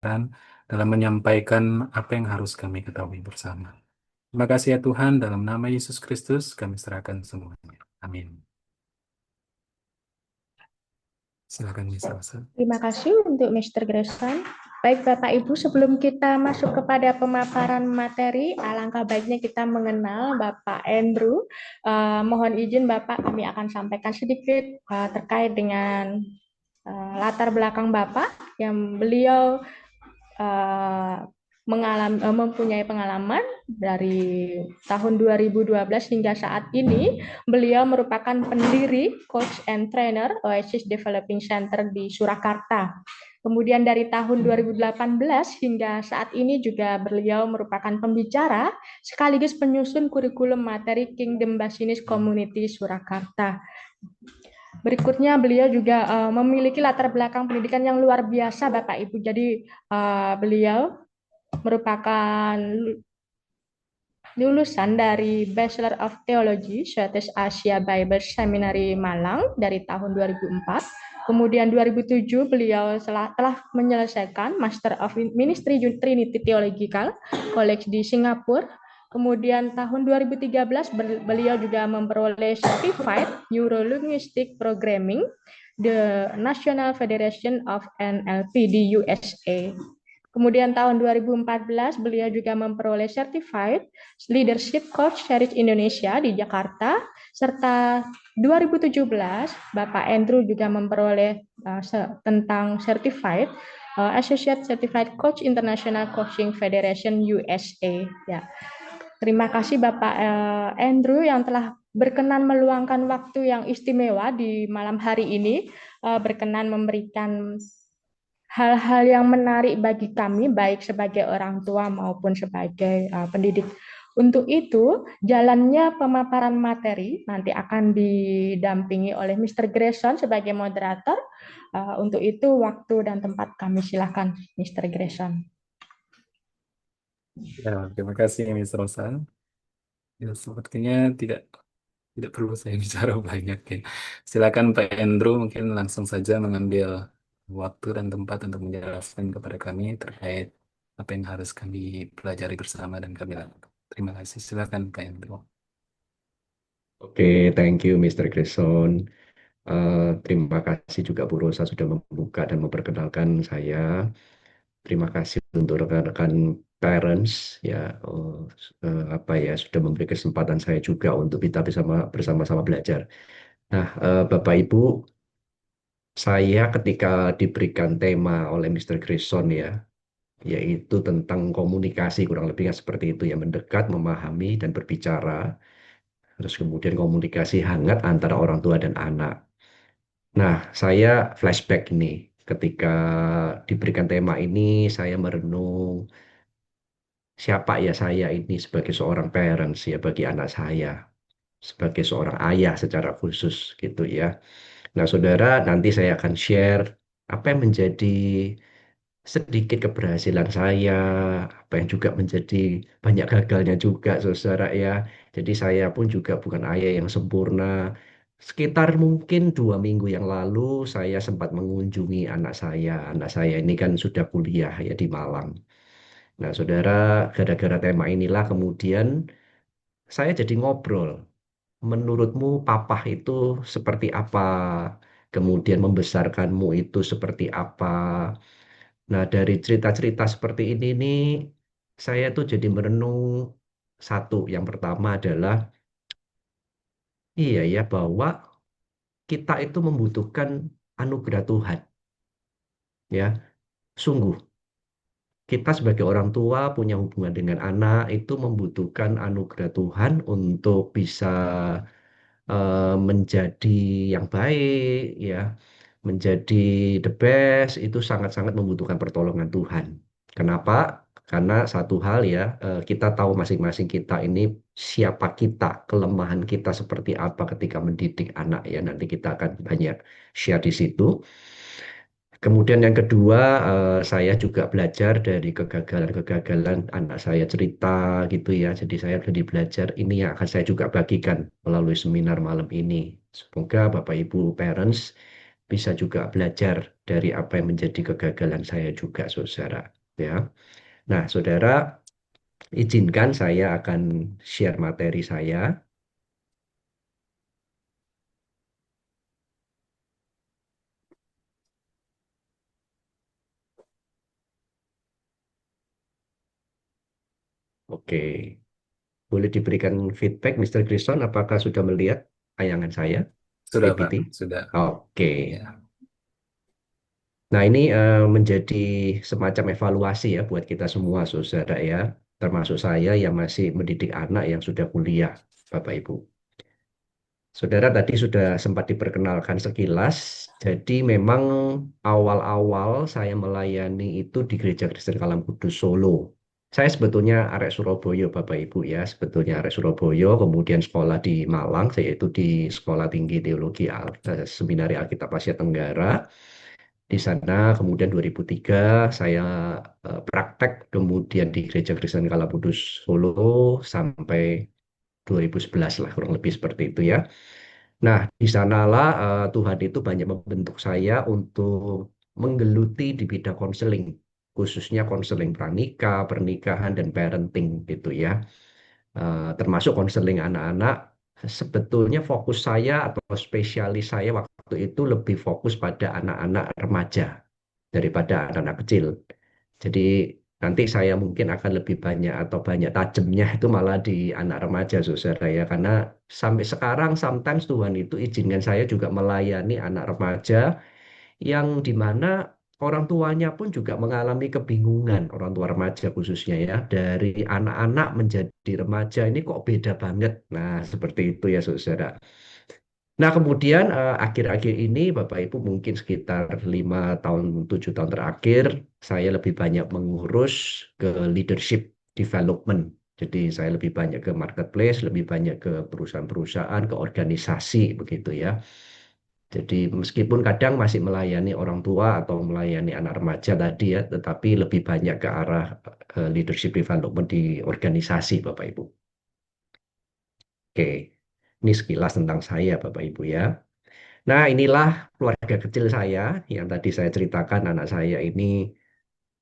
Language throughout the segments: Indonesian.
dalam menyampaikan apa yang harus kami ketahui bersama. Terima kasih ya Tuhan, dalam nama Yesus Kristus kami serahkan semuanya. Amin. Silakan Miss Rosa. Terima kasih untuk Mr. Grayson. Baik Bapak Ibu, sebelum kita masuk kepada pemaparan materi, alangkah baiknya kita mengenal Bapak Andrew. Mohon izin Bapak, kami akan sampaikan sedikit terkait dengan latar belakang Bapak yang beliau eh, mempunyai pengalaman dari tahun 2012 hingga saat ini. Beliau merupakan pendiri, coach and trainer Oasis Developing Center di Surakarta. Kemudian dari tahun 2018 hingga saat ini juga beliau merupakan pembicara sekaligus penyusun kurikulum materi Kingdom Basinis Community Surakarta. Berikutnya beliau juga memiliki latar belakang pendidikan yang luar biasa Bapak Ibu. Jadi beliau merupakan lulusan dari Bachelor of Theology Southeast Asia Bible Seminary Malang dari tahun 2004. Kemudian 2007 beliau telah menyelesaikan Master of Ministry Trinity Theological College di Singapura. Kemudian tahun 2013 beliau juga memperoleh Certified Neuro-Linguistic Programming the National Federation of NLP di USA. Kemudian tahun 2014 beliau juga memperoleh Certified Leadership Coach Series Indonesia di Jakarta, serta 2017 Bapak Andrew juga memperoleh tentang Certified Associate Certified Coach International Coaching Federation USA. Ya. Terima kasih Bapak Andrew yang telah berkenan meluangkan waktu yang istimewa di malam hari ini, berkenan memberikan hal-hal yang menarik bagi kami, baik sebagai orang tua maupun sebagai pendidik. Untuk itu, jalannya pemaparan materi nanti akan didampingi oleh Mr. Grayson sebagai moderator. Untuk itu, waktu dan tempat kami silakan, Mr. Grayson. Ya, terima kasih Miss Rosa. Ya, sepertinya tidak perlu saya bicara banyak ya. Silakan Pak Andrew mungkin langsung saja mengambil waktu dan tempat untuk menjelaskan kepada kami terkait apa yang harus kami pelajari bersama dan kami lakukan. Terima kasih. Silakan Pak Andrew. Oke, thank you Mr. Grayson. Terima kasih juga Bu Rosa sudah membuka dan memperkenalkan saya. Terima kasih untuk rekan-rekan parents ya, apa ya sudah memberi kesempatan saya juga untuk kita bersama-sama belajar. Nah, Bapak Ibu, saya ketika diberikan tema oleh Mr. Grayson ya, yaitu tentang komunikasi kurang lebihnya seperti itu ya, mendekat, memahami dan berbicara, terus kemudian komunikasi hangat antara orang tua dan anak. Nah, saya flashback ini ketika diberikan tema ini, saya merenung siapa ya saya ini sebagai seorang parents ya bagi anak saya, sebagai seorang ayah secara khusus gitu ya. Nah, saudara, nanti saya akan share apa yang menjadi sedikit keberhasilan saya, apa yang juga menjadi banyak gagalnya juga, saudara ya. Jadi saya pun juga bukan ayah yang sempurna. Sekitar mungkin 2 minggu yang lalu saya sempat mengunjungi anak saya. Anak saya ini kan sudah kuliah ya di Malang. Nah, saudara, gara-gara tema inilah kemudian saya jadi ngobrol. Menurutmu papa itu seperti apa? Kemudian membesarkanmu itu seperti apa? Nah, dari cerita-cerita seperti ini nih, saya tuh jadi merenung satu. Yang pertama adalah, iya ya, bahwa kita itu membutuhkan anugerah Tuhan. Ya, sungguh. Kita sebagai orang tua punya hubungan dengan anak itu membutuhkan anugerah Tuhan untuk bisa menjadi yang baik, ya, menjadi the best itu sangat-sangat membutuhkan pertolongan Tuhan. Kenapa? Karena satu hal ya, kita tahu masing-masing kita ini siapa kita, kelemahan kita seperti apa ketika mendidik anak ya. Nanti kita akan banyak share di situ. Kemudian yang kedua, saya juga belajar dari kegagalan-kegagalan anak saya cerita gitu ya. Jadi saya jadi belajar ini yang akan saya juga bagikan melalui seminar malam ini. Semoga Bapak Ibu parents bisa juga belajar dari apa yang menjadi kegagalan saya juga, saudara. Ya. Nah, saudara, izinkan saya akan share materi saya. Oke, boleh diberikan feedback, Mr. Grison, apakah sudah melihat tayangan saya, Sudah, Pak. PPT? Sudah. Oke. Ya. Nah, ini menjadi semacam evaluasi ya buat kita semua, saudara ya, termasuk saya yang masih mendidik anak yang sudah kuliah, Bapak Ibu. Saudara tadi sudah sempat diperkenalkan sekilas, jadi memang awal-awal saya melayani itu di Gereja Kristen Kalam Kudus Solo. Saya sebetulnya arek Surabaya, Bapak Ibu ya, sebetulnya arek Surabaya, kemudian sekolah di Malang, yaitu di Sekolah Tinggi Teologi Seminari Alkitab Asia Tenggara. Di sana kemudian 2003 saya praktek kemudian di Gereja Kristen Kalam Kudus Solo sampai 2011 lah kurang lebih seperti itu ya. Nah, di sanalah Tuhan itu banyak membentuk saya untuk menggeluti di bidang konseling, khususnya konseling pranikah, pernikahan, dan parenting gitu ya. Termasuk konseling anak-anak. Sebetulnya fokus saya atau spesialis saya waktu itu lebih fokus pada anak-anak remaja daripada anak-anak kecil. Jadi nanti saya mungkin akan lebih banyak atau banyak tajamnya itu malah di anak remaja, saudara ya. Karena sampai sekarang sometimes Tuhan itu izinkan saya juga melayani anak remaja yang dimana orang tuanya pun juga mengalami kebingungan, orang tua remaja khususnya ya. Dari anak-anak menjadi remaja ini kok beda banget. Nah, seperti itu ya, saudara. Nah, kemudian akhir-akhir ini Bapak Ibu mungkin sekitar 5 tahun, 7 tahun terakhir, saya lebih banyak mengurus ke leadership development. Jadi saya lebih banyak ke marketplace, lebih banyak ke perusahaan-perusahaan, ke organisasi begitu ya. Jadi meskipun kadang masih melayani orang tua atau melayani anak remaja tadi ya, tetapi lebih banyak ke arah leadership development di organisasi Bapak Ibu. Oke, ini sekilas tentang saya Bapak Ibu ya. Nah, inilah keluarga kecil saya yang tadi saya ceritakan anak saya ini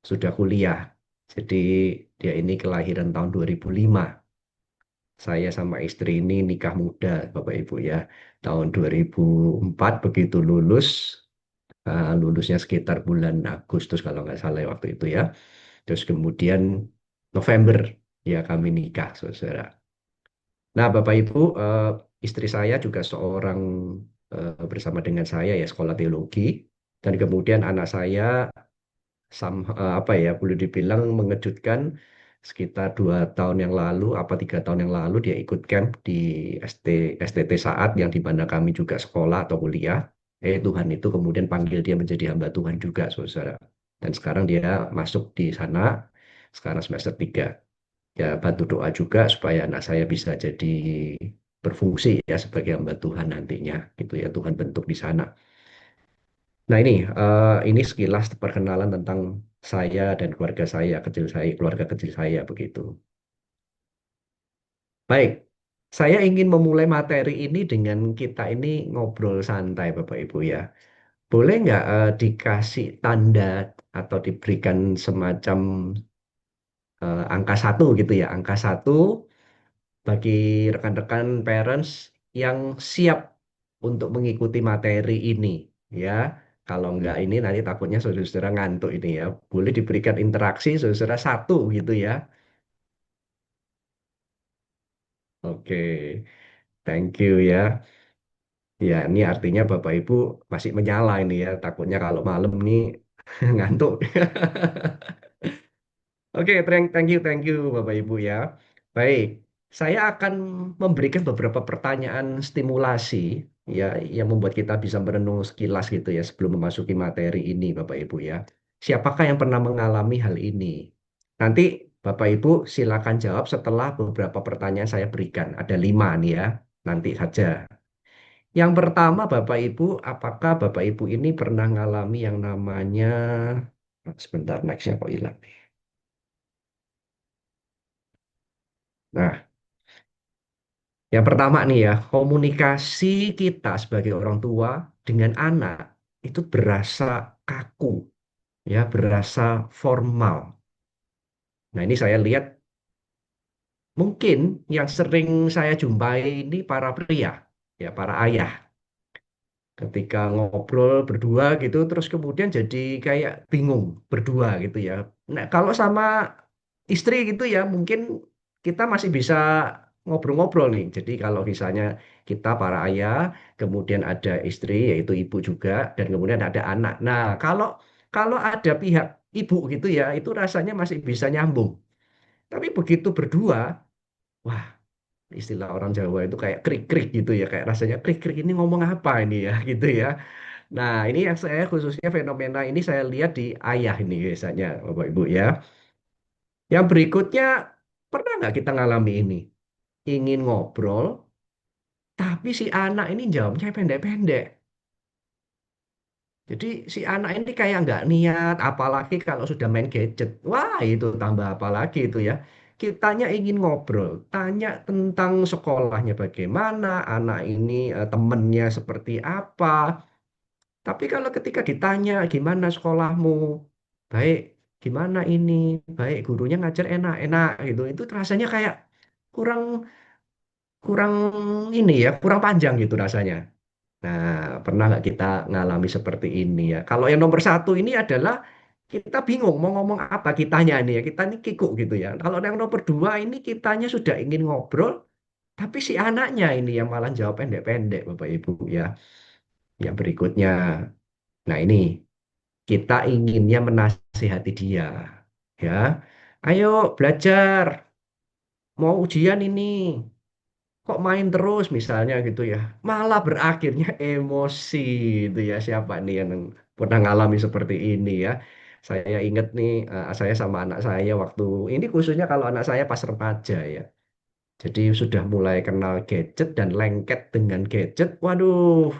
sudah kuliah. Jadi dia ini kelahiran tahun 2005. Saya sama istri ini nikah muda, Bapak Ibu ya. Tahun 2004 begitu lulus, lulusnya sekitar bulan Agustus kalau nggak salah waktu itu ya. Terus kemudian November ya kami nikah, saudara. Nah, Bapak Ibu, istri saya juga seorang bersama dengan saya ya sekolah teologi dan kemudian anak saya apa ya boleh dibilang mengejutkan sekitar 2 tahun yang lalu apa 3 tahun yang lalu dia ikut camp di STT Saat yang di mana kami juga sekolah atau kuliah. Tuhan itu kemudian panggil dia menjadi hamba Tuhan juga, saudara. Dan sekarang dia masuk di sana sekarang semester 3. Ya bantu doa juga supaya anak saya bisa jadi berfungsi ya sebagai hamba Tuhan nantinya gitu ya Tuhan bentuk di sana. Nah ini sekilas perkenalan tentang saya dan keluarga saya, keluarga kecil saya begitu. Baik, saya ingin memulai materi ini dengan kita ini ngobrol santai Bapak Ibu ya. Boleh nggak dikasih tanda atau diberikan semacam angka satu gitu ya, angka satu bagi rekan-rekan parents yang siap untuk mengikuti materi ini ya. Kalau enggak ini nanti takutnya saudara-saudara ngantuk ini ya. Boleh diberikan interaksi saudara satu gitu ya. Oke, thank you ya. Ya, ini artinya Bapak Ibu masih menyala ini ya. Takutnya kalau malam ini ngantuk. Oke, thank you Bapak Ibu ya. Baik, saya akan memberikan beberapa pertanyaan stimulasi ya yang membuat kita bisa merenung sekilas gitu ya sebelum memasuki materi ini Bapak Ibu ya. Siapakah yang pernah mengalami hal ini? Nanti Bapak Ibu silakan jawab setelah beberapa pertanyaan saya berikan. Ada 5 nih ya, nanti saja. Yang pertama Bapak Ibu, apakah Bapak Ibu ini pernah mengalami yang namanya, sebentar nextnya kok hilang nih. Nah, yang pertama nih ya, komunikasi kita sebagai orang tua dengan anak. itu berasa kaku, ya, berasa formal. Nah, ini saya lihat mungkin yang sering saya jumpai ini para pria, ya, para ayah. Ketika ngobrol berdua gitu, terus kemudian jadi kayak bingung berdua gitu ya. Nah, kalau sama istri gitu ya, mungkin kita masih bisa ngobrol-ngobrol nih. Jadi kalau misalnya kita para ayah, kemudian ada istri, yaitu ibu juga, dan kemudian ada anak. Nah, kalau kalau ada pihak ibu gitu ya, itu rasanya masih bisa nyambung. Tapi begitu berdua, wah, istilah orang Jawa itu kayak krik-krik gitu ya, kayak rasanya krik-krik ini ngomong apa ini ya, gitu ya. Nah, ini yang saya khususnya fenomena ini saya lihat di ayah ini biasanya, Bapak Ibu ya. Yang berikutnya, pernah nggak kita ngalami ini? Ingin ngobrol, tapi si anak ini jawabnya pendek-pendek. Jadi si anak ini kayak nggak niat, apalagi kalau sudah main gadget. Wah, itu tambah apalagi itu ya. Kitanya ingin ngobrol, tanya tentang sekolahnya bagaimana, anak ini temennya seperti apa. Tapi kalau ketika ditanya gimana sekolahmu, baik, gimana ini, baik, gurunya ngajar enak-enak gitu, itu rasanya kayak kurang kurang ini ya, kurang panjang gitu rasanya. Nah, pernah nggak kita ngalami seperti ini ya? Kalau yang nomor satu ini adalah kita bingung mau ngomong apa kitanya nih ya, kita ini kikuk gitu ya. Kalau yang nomor dua ini kitanya sudah ingin ngobrol, tapi si anaknya ini yang malah jawab pendek-pendek, Bapak Ibu ya. Yang berikutnya, nah ini kita inginnya menasihati dia, ya. Ayo belajar, mau ujian ini, kok main terus misalnya gitu ya. Malah berakhirnya emosi itu ya. Siapa nih yang pernah ngalami seperti ini ya? Saya ingat nih, saya sama anak saya waktu ini khususnya kalau anak saya pas remaja ya. Jadi sudah mulai kenal gadget dan lengket dengan gadget. Waduh,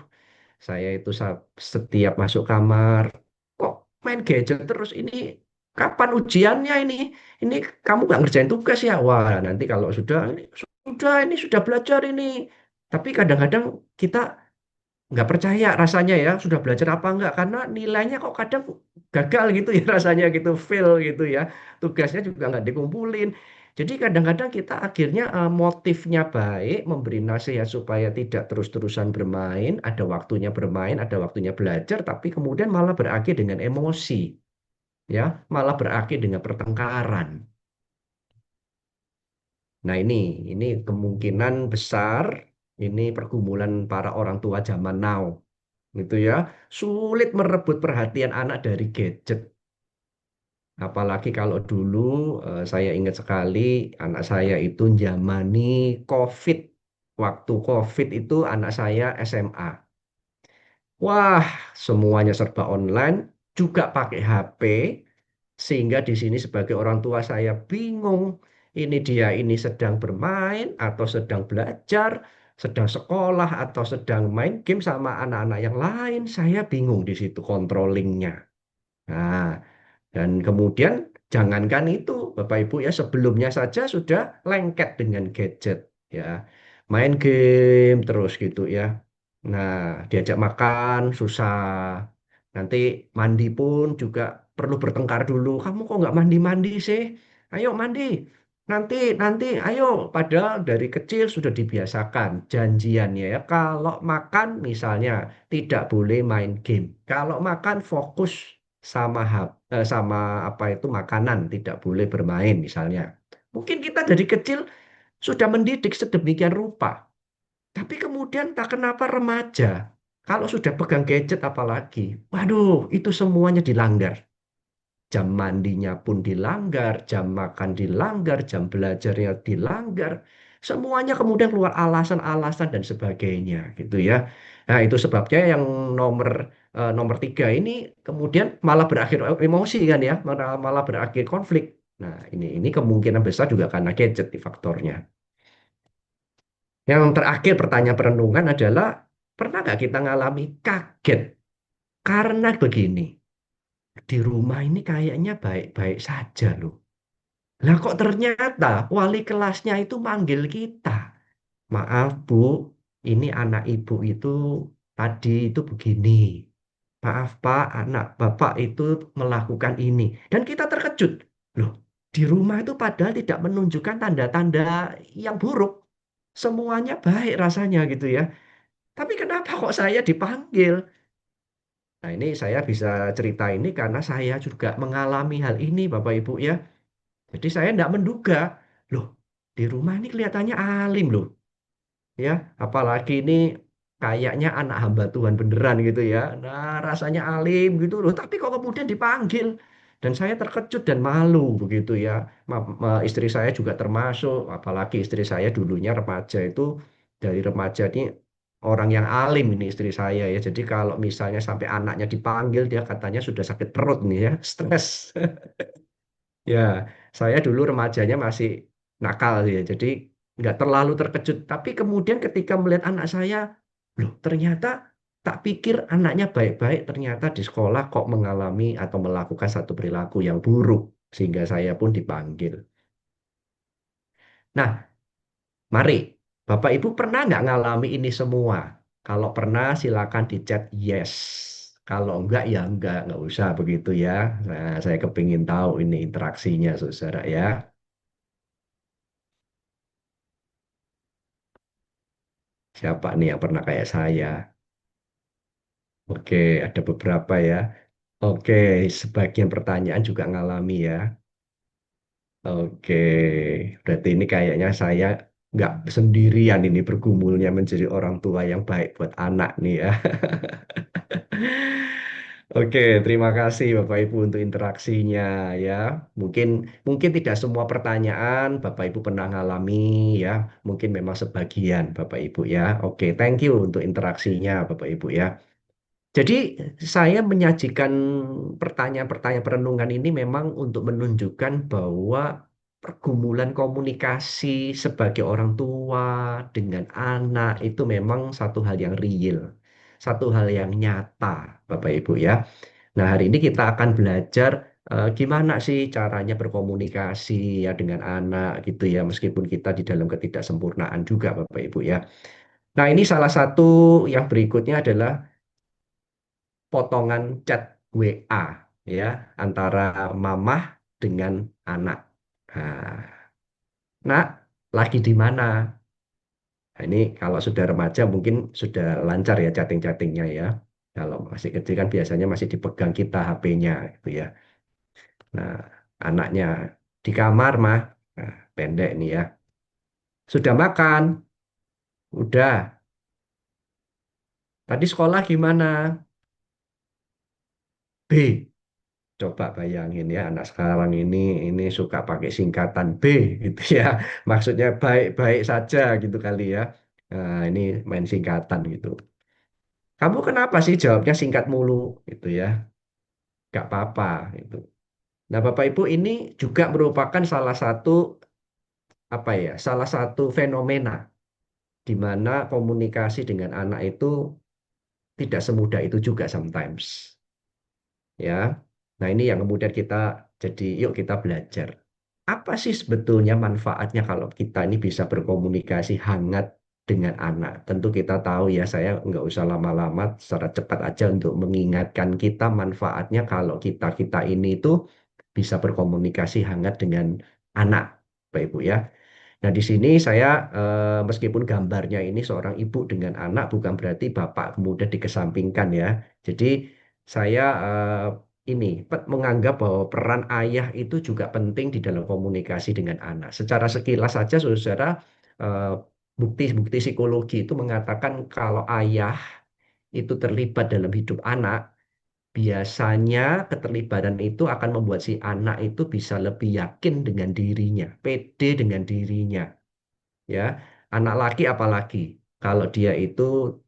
saya itu setiap masuk kamar, kok main gadget terus ini, kapan ujiannya ini? Ini kamu nggak ngerjain tugas ya? Wah, nanti kalau ini sudah belajar ini. Tapi kadang-kadang kita nggak percaya rasanya ya sudah belajar apa enggak karena nilainya kok kadang gagal gitu ya rasanya gitu fail gitu ya, tugasnya juga nggak dikumpulin. Jadi kadang-kadang kita akhirnya motifnya baik memberi nasihat supaya tidak terus-terusan bermain, ada waktunya belajar, tapi kemudian malah berakhir dengan emosi, ya, malah berakhir dengan pertengkaran. Nah, ini kemungkinan besar ini pergumulan para orang tua zaman now gitu ya, sulit merebut perhatian anak dari gadget. Apalagi kalau dulu saya ingat sekali anak saya itu zamani COVID. Waktu COVID itu anak saya SMA. Wah, semuanya serba online, juga pakai HP, sehingga di sini sebagai orang tua saya bingung. Ini dia ini sedang bermain atau sedang belajar, sedang sekolah atau sedang main game sama anak-anak yang lain. Saya bingung di situ controllingnya. Nah, dan kemudian jangankan itu, Bapak Ibu ya, sebelumnya saja sudah lengket dengan gadget ya. Main game terus gitu ya. Nah, diajak makan susah. Nanti mandi pun juga perlu bertengkar dulu. Kamu kok nggak mandi-mandi sih? Ayo mandi. Nanti, nanti, ayo. Padahal dari kecil sudah dibiasakan janjiannya ya. Kalau makan misalnya tidak boleh main game. Kalau makan fokus sama apa itu makanan, tidak boleh bermain misalnya. Mungkin kita dari kecil sudah mendidik sedemikian rupa. Tapi kemudian tak kenapa remaja, kalau sudah pegang gadget apalagi, waduh, itu semuanya dilanggar. Jam mandinya pun dilanggar, jam makan dilanggar, jam belajarnya dilanggar. Semuanya kemudian keluar alasan-alasan dan sebagainya gitu ya. Nah, itu sebabnya yang nomor nomor tiga ini kemudian malah berakhir emosi kan ya, malah berakhir konflik. Nah, ini kemungkinan besar juga karena gadget di faktornya. Yang terakhir pertanyaan perenungan adalah, pernah nggak kita ngalami kaget karena begini, di rumah ini kayaknya baik-baik saja loh. Lah kok ternyata wali kelasnya itu manggil kita. Maaf Bu, ini anak ibu itu tadi itu begini. maaf Pak, anak Bapak itu melakukan ini. Dan kita terkejut. Loh, di rumah itu padahal tidak menunjukkan tanda-tanda yang buruk. Semuanya baik rasanya gitu ya. Tapi kenapa kok saya dipanggil? Nah, ini saya bisa cerita ini karena saya juga mengalami hal ini, Bapak Ibu ya. Jadi saya tidak menduga, loh, di rumah ini kelihatannya alim loh, ya. Apalagi ini kayaknya anak hamba Tuhan beneran gitu ya. Nah, rasanya alim gitu loh. Tapi kok kemudian dipanggil? Dan saya terkejut dan malu begitu ya. Istri saya juga termasuk, apalagi istri saya dulunya remaja itu dari remaja ini orang yang alim ini istri saya ya. Jadi kalau misalnya sampai anaknya dipanggil dia katanya sudah sakit perut nih ya, stres. Ya, saya dulu remajanya masih nakal ya, jadi nggak terlalu terkejut. Tapi kemudian ketika melihat anak saya, loh ternyata tak pikir anaknya baik-baik, ternyata di sekolah kok mengalami atau melakukan satu perilaku yang buruk, sehingga saya pun dipanggil. Nah, mari, Bapak Ibu pernah nggak ngalami ini semua? Kalau pernah, silakan di chat yes. Kalau enggak, ya enggak usah begitu ya. Nah, saya kepingin tahu ini interaksinya, saudara ya. Siapa nih yang pernah kayak saya? Oke, ada beberapa ya. Oke, sebagian pertanyaan juga ngalami ya. Oke, berarti ini kayaknya saya nggak sendirian ini bergumulnya menjadi orang tua yang baik buat anak nih ya. Oke, terima kasih Bapak Ibu untuk interaksinya ya. Mungkin mungkin tidak semua pertanyaan Bapak Ibu pernah ngalami ya. Mungkin memang sebagian Bapak Ibu ya. Oke, thank you untuk interaksinya Bapak Ibu ya. Jadi saya menyajikan pertanyaan-pertanyaan perenungan ini memang untuk menunjukkan bahwa pergumulan komunikasi sebagai orang tua dengan anak itu memang satu hal yang real, satu hal yang nyata, Bapak Ibu ya. Nah, hari ini kita akan belajar gimana sih caranya berkomunikasi ya dengan anak gitu ya, meskipun kita di dalam ketidaksempurnaan juga, Bapak Ibu ya. Nah, ini salah satu yang berikutnya adalah potongan chat WA ya antara mamah dengan anak. Nah, nak lagi di mana? Nah, ini kalau sudah remaja mungkin sudah lancar ya chatting-chattingnya ya. Kalau masih kecil kan biasanya masih dipegang kita HP-nya gitu ya. Nah, anaknya di kamar mah, nah, pendek nih ya. Sudah makan? Udah. Tadi sekolah gimana? B. Coba bayangin ya anak sekarang ini suka pakai singkatan B gitu ya. Maksudnya baik-baik saja gitu kali ya. Nah, ini main singkatan gitu. Kamu kenapa sih jawabnya singkat mulu gitu ya? Gak apa-apa gitu. Nah, Bapak Ibu ini juga merupakan salah satu apa ya? Salah satu fenomena di mana komunikasi dengan anak itu tidak semudah itu juga sometimes. Ya. Nah, ini yang kemudian kita jadi yuk kita belajar. Apa sih sebetulnya manfaatnya kalau kita ini bisa berkomunikasi hangat dengan anak? Tentu kita tahu ya, saya nggak usah lama-lama, secara cepat aja untuk mengingatkan kita manfaatnya kalau kita ini itu bisa berkomunikasi hangat dengan anak, Bapak Ibu ya. Nah, di sini saya meskipun gambarnya ini seorang ibu dengan anak bukan berarti bapak kemudian dikesampingkan ya. Jadi saya ini menganggap bahwa peran ayah itu juga penting di dalam komunikasi dengan anak. Secara sekilas saja saudara eh, bukti-bukti psikologi itu mengatakan kalau ayah itu terlibat dalam hidup anak, biasanya keterlibatan itu akan membuat si anak itu bisa lebih yakin dengan dirinya, pede dengan dirinya ya. Anak laki apalagi kalau dia itu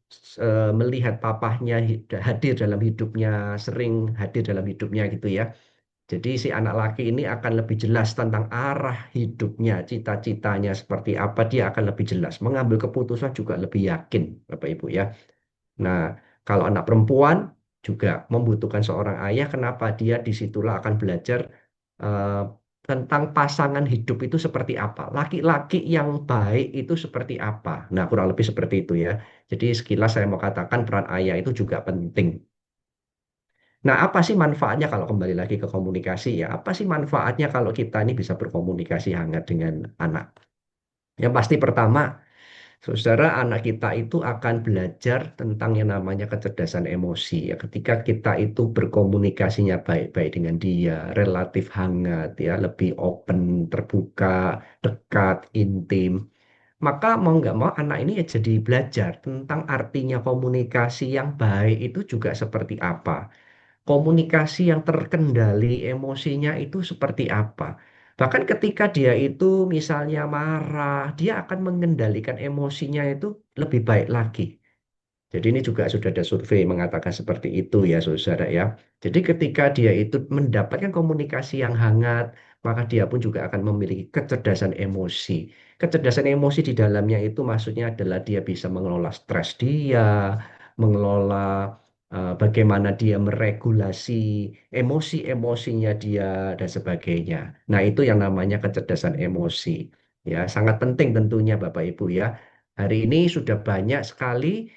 melihat papahnya hadir dalam hidupnya, sering hadir dalam hidupnya gitu ya. Jadi si anak laki ini akan lebih jelas tentang arah hidupnya, cita-citanya seperti apa, dia akan lebih jelas. Mengambil keputusan juga lebih yakin, Bapak Ibu ya. Nah, kalau anak perempuan juga membutuhkan seorang ayah, kenapa dia disitulah akan belajar eh, tentang pasangan hidup itu seperti apa. Laki-laki yang baik itu seperti apa. Nah, kurang lebih seperti itu ya. Jadi sekilas saya mau katakan peran ayah itu juga penting. Nah, apa sih manfaatnya kalau kembali lagi ke komunikasi ya? Apa sih manfaatnya kalau kita ini bisa berkomunikasi hangat dengan anak? Yang pasti pertama, saudara, anak kita itu akan belajar tentang yang namanya kecerdasan emosi. Ya, ketika kita itu berkomunikasinya baik-baik dengan dia, relatif hangat, ya, lebih open, terbuka, dekat, intim, maka mau nggak mau anak ini ya jadi belajar tentang artinya komunikasi yang baik itu juga seperti apa. Komunikasi yang terkendali emosinya itu seperti apa. Bahkan ketika dia itu misalnya marah, dia akan mengendalikan emosinya itu lebih baik lagi. Jadi ini juga sudah ada survei mengatakan seperti itu ya saudara ya. Jadi ketika dia itu mendapatkan komunikasi yang hangat, maka dia pun juga akan memiliki kecerdasan emosi. Kecerdasan emosi di dalamnya itu maksudnya adalah dia bisa mengelola stres dia, mengelola bagaimana dia meregulasi emosi-emosinya dia dan sebagainya. Nah, itu yang namanya kecerdasan emosi. Ya, sangat penting tentunya Bapak Ibu ya. Hari ini sudah banyak sekali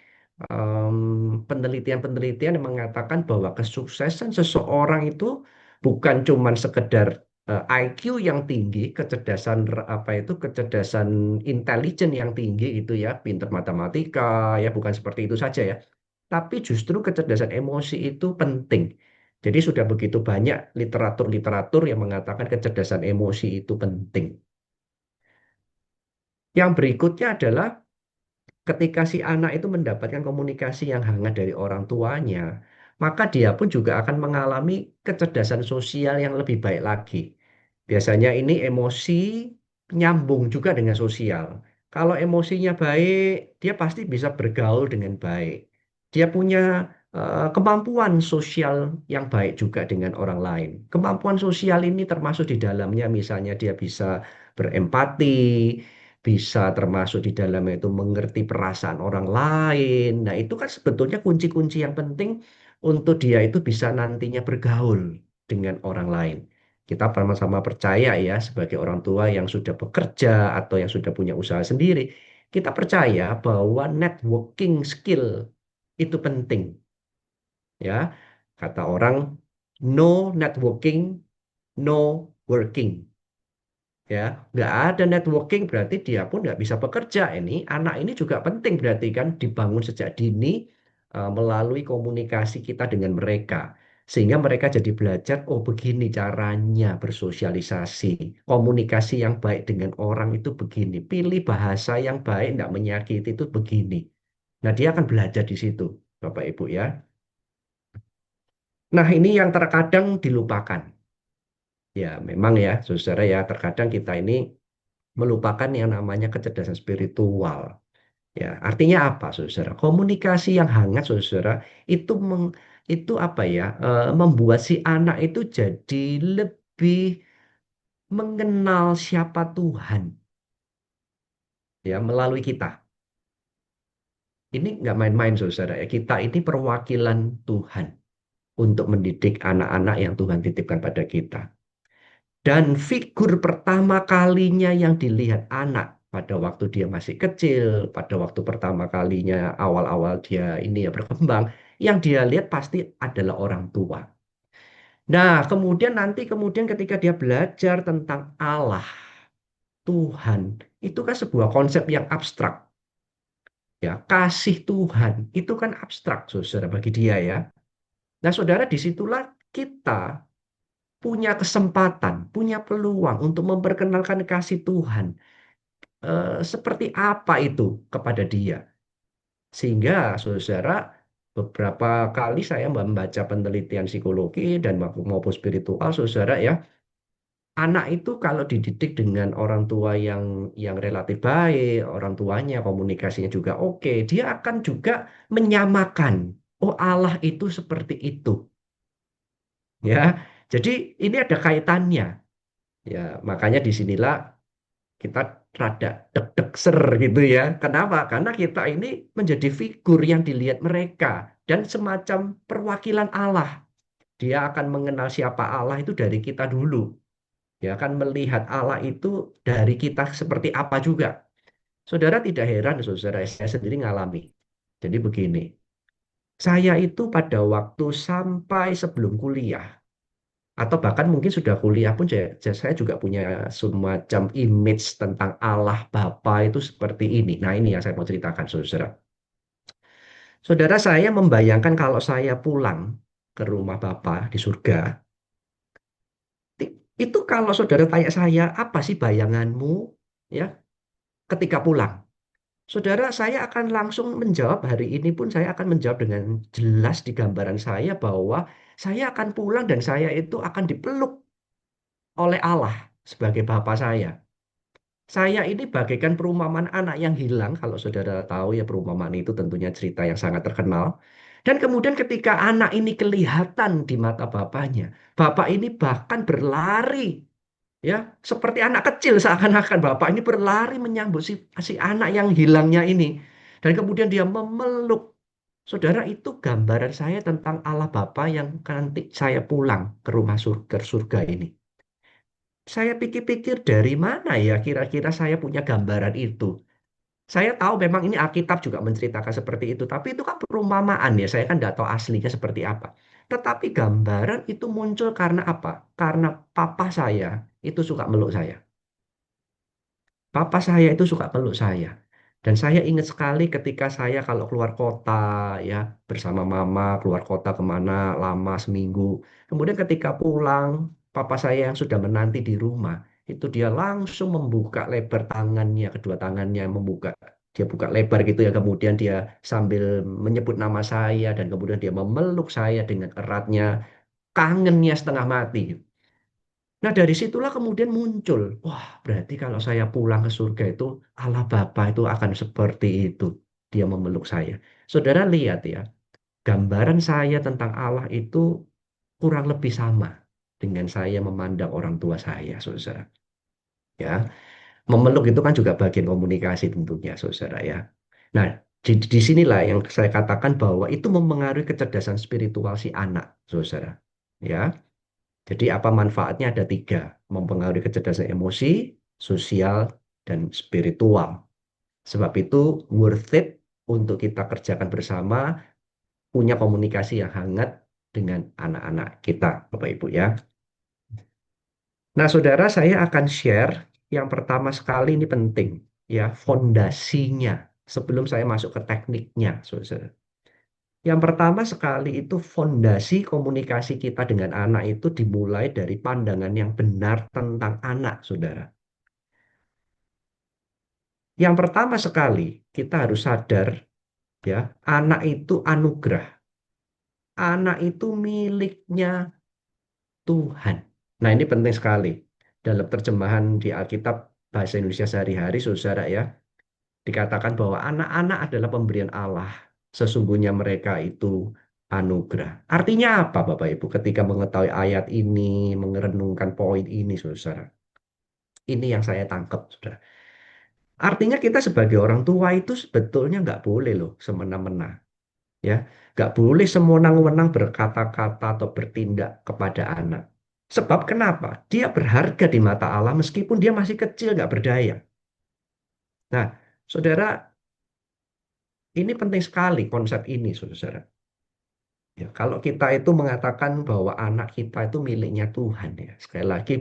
penelitian-penelitian yang mengatakan bahwa kesuksesan seseorang itu bukan cuma sekedar IQ yang tinggi, kecerdasan apa itu kecerdasan intelijen yang tinggi itu ya, pintar matematika ya, bukan seperti itu saja ya. Tapi justru kecerdasan emosi itu penting. Jadi sudah begitu banyak literatur-literatur yang mengatakan kecerdasan emosi itu penting. Yang berikutnya adalah ketika si anak itu mendapatkan komunikasi yang hangat dari orang tuanya, maka dia pun juga akan mengalami kecerdasan sosial yang lebih baik lagi. Biasanya ini emosi nyambung juga dengan sosial. Kalau emosinya baik, dia pasti bisa bergaul dengan baik. Dia punya kemampuan sosial yang baik juga dengan orang lain. Kemampuan sosial ini termasuk di dalamnya misalnya dia bisa berempati, bisa termasuk di dalamnya itu mengerti perasaan orang lain. Nah, itu kan sebetulnya kunci-kunci yang penting untuk dia itu bisa nantinya bergaul dengan orang lain. Kita sama-sama percaya ya, sebagai orang tua yang sudah bekerja atau yang sudah punya usaha sendiri, kita percaya bahwa networking skill itu penting. Ya, kata orang, no networking, no working. Ya, nggak ada networking berarti dia pun nggak bisa bekerja. Ini anak ini juga penting berarti kan dibangun sejak dini melalui komunikasi kita dengan mereka, sehingga mereka jadi belajar, oh begini caranya bersosialisasi, komunikasi yang baik dengan orang itu begini, pilih bahasa yang baik, nggak menyakiti itu begini. Nah, dia akan belajar di situ, Bapak Ibu ya. Nah, ini yang terkadang dilupakan. Ya, memang ya, saudara ya, terkadang kita ini melupakan yang namanya kecerdasan spiritual. Ya, artinya apa, saudara? Komunikasi yang hangat, saudara, itu itu apa ya? Membuat si anak itu jadi lebih mengenal siapa Tuhan ya melalui kita. Ini nggak main-main, saudara ya. Kita ini perwakilan Tuhan untuk mendidik anak-anak yang Tuhan titipkan pada kita. Dan figur pertama kalinya yang dilihat anak pada waktu dia masih kecil, pada waktu pertama kalinya awal-awal dia ini ya berkembang, yang dia lihat pasti adalah orang tua. Nah, kemudian nanti kemudian ketika dia belajar tentang Allah, Tuhan, itu kan sebuah konsep yang abstrak. Ya, kasih Tuhan itu kan abstrak, saudara, bagi dia ya. Nah, saudara, disitulah kita punya kesempatan, punya peluang untuk memperkenalkan kasih Tuhan seperti apa itu kepada dia. Sehingga saudara beberapa kali saya membaca penelitian psikologi dan maupun spiritual saudara ya, anak itu kalau dididik dengan orang tua yang relatif baik, orang tuanya komunikasinya juga oke, dia akan juga menyamakan, oh Allah itu seperti itu. Ya, jadi ini ada kaitannya. Ya, makanya disinilah kita rada deg-deg ser gitu ya. Kenapa? Karena kita ini menjadi figur yang dilihat mereka dan semacam perwakilan Allah. Dia akan mengenal siapa Allah itu dari kita dulu. Dia akan melihat Allah itu dari kita seperti apa juga. Saudara tidak heran, saudara saya sendiri ngalami. Jadi begini, Saya itu pada waktu sampai sebelum kuliah, atau bahkan mungkin sudah kuliah pun saya juga punya semacam image tentang Allah Bapa itu seperti ini. Nah, ini yang saya mau ceritakan, saudara. Saudara, saya membayangkan kalau saya pulang ke rumah Bapa di surga, itu kalau saudara tanya saya, apa sih bayanganmu ya ketika pulang? Saudara, saya akan langsung menjawab hari ini pun saya akan menjawab dengan jelas di gambaran saya bahwa saya akan pulang dan saya itu akan dipeluk oleh Allah sebagai Bapa saya. Saya ini bagaikan perumpamaan anak yang hilang, kalau saudara tahu ya perumpamaan itu tentunya cerita yang sangat terkenal. Dan kemudian ketika anak ini kelihatan di mata bapaknya, bapak ini bahkan berlari ya seperti anak kecil seakan-akan bapak ini berlari menyambut si anak yang hilangnya ini. Dan kemudian dia memeluk. Saudara, itu gambaran saya tentang Allah Bapa yang nanti saya pulang ke rumah surga ini. Saya pikir-pikir dari mana ya kira-kira saya punya gambaran itu. Saya tahu memang ini Alkitab juga menceritakan seperti itu, tapi itu kan perumpamaan ya, saya kan tidak tahu aslinya seperti apa. Tetapi gambaran itu muncul karena apa? Karena papa saya itu suka meluk saya. Papa saya itu suka peluk saya. Dan saya ingat sekali ketika saya kalau keluar kota ya bersama mama keluar kota kemana lama seminggu. Kemudian ketika pulang, papa saya yang sudah menanti di rumah itu dia langsung membuka lebar tangannya, kedua tangannya membuka. Dia buka lebar gitu ya, kemudian dia sambil menyebut nama saya dan kemudian dia memeluk saya dengan eratnya, kangennya setengah mati. Nah, dari situlah kemudian muncul, wah, berarti kalau saya pulang ke surga itu, Allah Bapa itu akan seperti itu. Dia memeluk saya. Saudara lihat ya, gambaran saya tentang Allah itu kurang lebih sama dengan saya memandang orang tua saya, saudara. Ya, memeluk itu kan juga bagian komunikasi tentunya, saudara ya. Nah, di sinilah yang saya katakan bahwa itu mempengaruhi kecerdasan spiritual si anak, saudara. Ya. Jadi apa manfaatnya ada tiga, mempengaruhi kecerdasan emosi, sosial, dan spiritual. Sebab itu worth it untuk kita kerjakan bersama, punya komunikasi yang hangat dengan anak-anak kita, Bapak Ibu ya. Nah, saudara, saya akan share yang pertama sekali ini penting, ya, fondasinya sebelum saya masuk ke tekniknya, saudara. Yang pertama sekali itu fondasi komunikasi kita dengan anak itu dimulai dari pandangan yang benar tentang anak, saudara. Yang pertama sekali kita harus sadar ya, anak itu anugerah. Anak itu miliknya Tuhan. Nah, ini penting sekali. Dalam terjemahan di Alkitab bahasa Indonesia sehari-hari, saudara ya, dikatakan bahwa anak-anak adalah pemberian Allah. Sesungguhnya mereka itu anugerah. Artinya apa, Bapak Ibu, ketika mengetahui ayat ini, merenungkan poin ini, saudara? Ini yang saya tangkap, saudara. Artinya kita sebagai orang tua itu sebetulnya nggak boleh loh semena-mena. Ya, nggak boleh sewenang-wenang berkata-kata atau bertindak kepada anak. Sebab kenapa? Dia berharga di mata Allah meskipun dia masih kecil, nggak berdaya. Nah, saudara, ini penting sekali konsep ini, saudara. Ya, kalau kita itu mengatakan bahwa anak kita itu miliknya Tuhan, ya, sekali lagi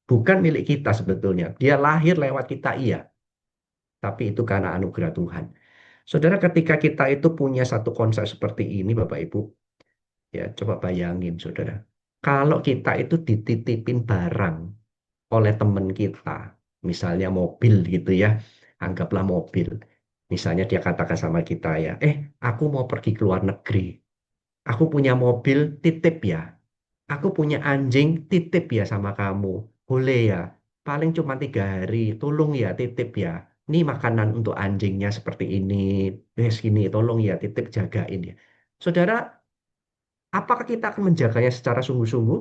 bukan milik kita sebetulnya. Dia lahir lewat kita, iya, tapi itu karena anugerah Tuhan. Saudara, ketika kita itu punya satu konsep seperti ini, Bapak Ibu, ya coba bayangin, saudara. Kalau kita itu dititipin barang oleh teman kita, misalnya mobil gitu ya, anggaplah mobil. Misalnya dia katakan sama kita ya, aku mau pergi ke luar negeri. Aku punya mobil, titip ya. Aku punya anjing, titip ya sama kamu. Boleh ya? Paling cuma 3 hari, tolong ya, titip ya. Ini makanan untuk anjingnya seperti ini. Gini, tolong ya, titip jagain ya. Saudara, apakah kita akan menjaganya secara sungguh-sungguh?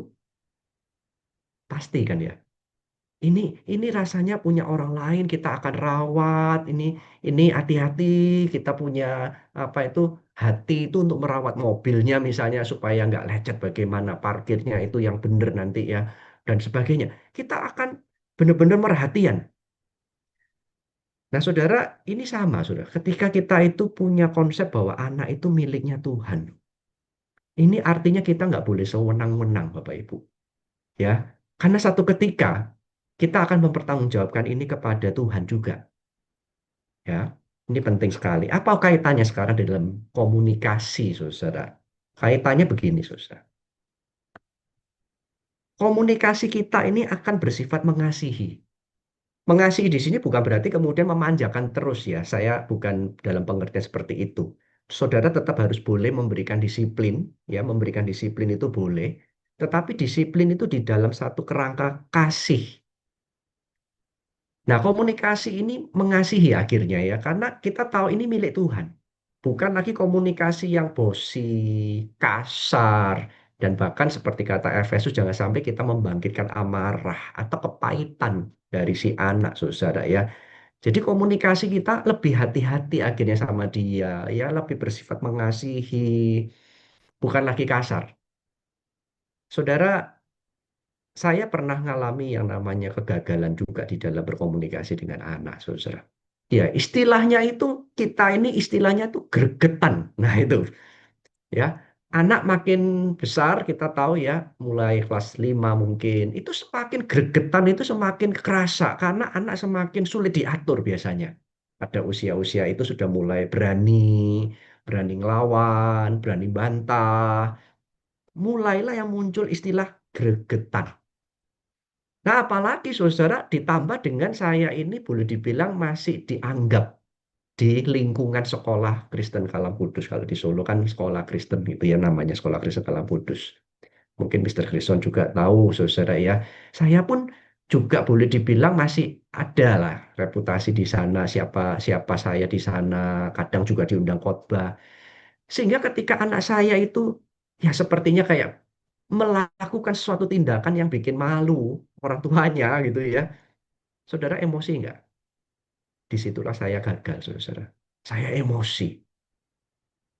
Pasti kan ya. Ini ini rasanya punya orang lain kita akan rawat. Ini hati-hati kita punya apa itu hati itu untuk merawat mobilnya misalnya supaya nggak lecet bagaimana parkirnya itu yang benar nanti ya dan sebagainya. Kita akan benar-benar merhatian. Nah, saudara, ini sama, saudara. Ketika kita itu punya konsep bahwa anak itu miliknya Tuhan. Ini artinya kita nggak boleh sewenang-wenang, Bapak Ibu. Ya, karena satu ketika kita akan mempertanggungjawabkan ini kepada Tuhan juga. Ya, ini penting sekali. Apa kaitannya sekarang di dalam komunikasi, saudara? Kaitannya begini, saudara. Komunikasi kita ini akan bersifat mengasihi. Mengasihi di sini bukan berarti kemudian memanjakan terus ya. Saya bukan dalam pengertian seperti itu. Saudara tetap harus boleh memberikan disiplin, ya, memberikan disiplin itu boleh. Tetapi disiplin itu di dalam satu kerangka kasih. Nah, komunikasi ini mengasihi akhirnya ya, karena kita tahu ini milik Tuhan. Bukan lagi komunikasi yang bosi, kasar, dan bahkan seperti kata Efesus, jangan sampai kita membangkitkan amarah atau kepahitan dari si anak, saudara ya. Jadi komunikasi kita lebih hati-hati akhirnya sama dia, ya lebih bersifat mengasihi, bukan lagi kasar. Saudara, saya pernah ngalami yang namanya kegagalan juga di dalam berkomunikasi dengan anak, saudara. Ya, istilahnya itu kita ini istilahnya tuh gregetan. Nah, itu ya. Anak makin besar kita tahu ya, mulai kelas 5 mungkin, itu semakin gregetan itu semakin kerasa karena anak semakin sulit diatur biasanya. Pada usia-usia itu sudah mulai berani, berani ngelawan, berani bantah. Mulailah yang muncul istilah gregetan. Nah, apalagi saudara ditambah dengan saya ini boleh dibilang masih dianggap di lingkungan sekolah Kristen Kalam Kudus. Kalau di Solo kan sekolah Kristen itu ya namanya sekolah Kristen Kalam Kudus. Mungkin Mister Kristen juga tahu, saudara ya. Saya pun juga boleh dibilang masih ada lah reputasi di sana, siapa siapa saya di sana, kadang juga diundang khotbah. Sehingga ketika anak saya itu ya sepertinya kayak melakukan suatu tindakan yang bikin malu orang tuanya gitu ya. Saudara emosi nggak? Disitulah saya gagal, saudara. Saya emosi.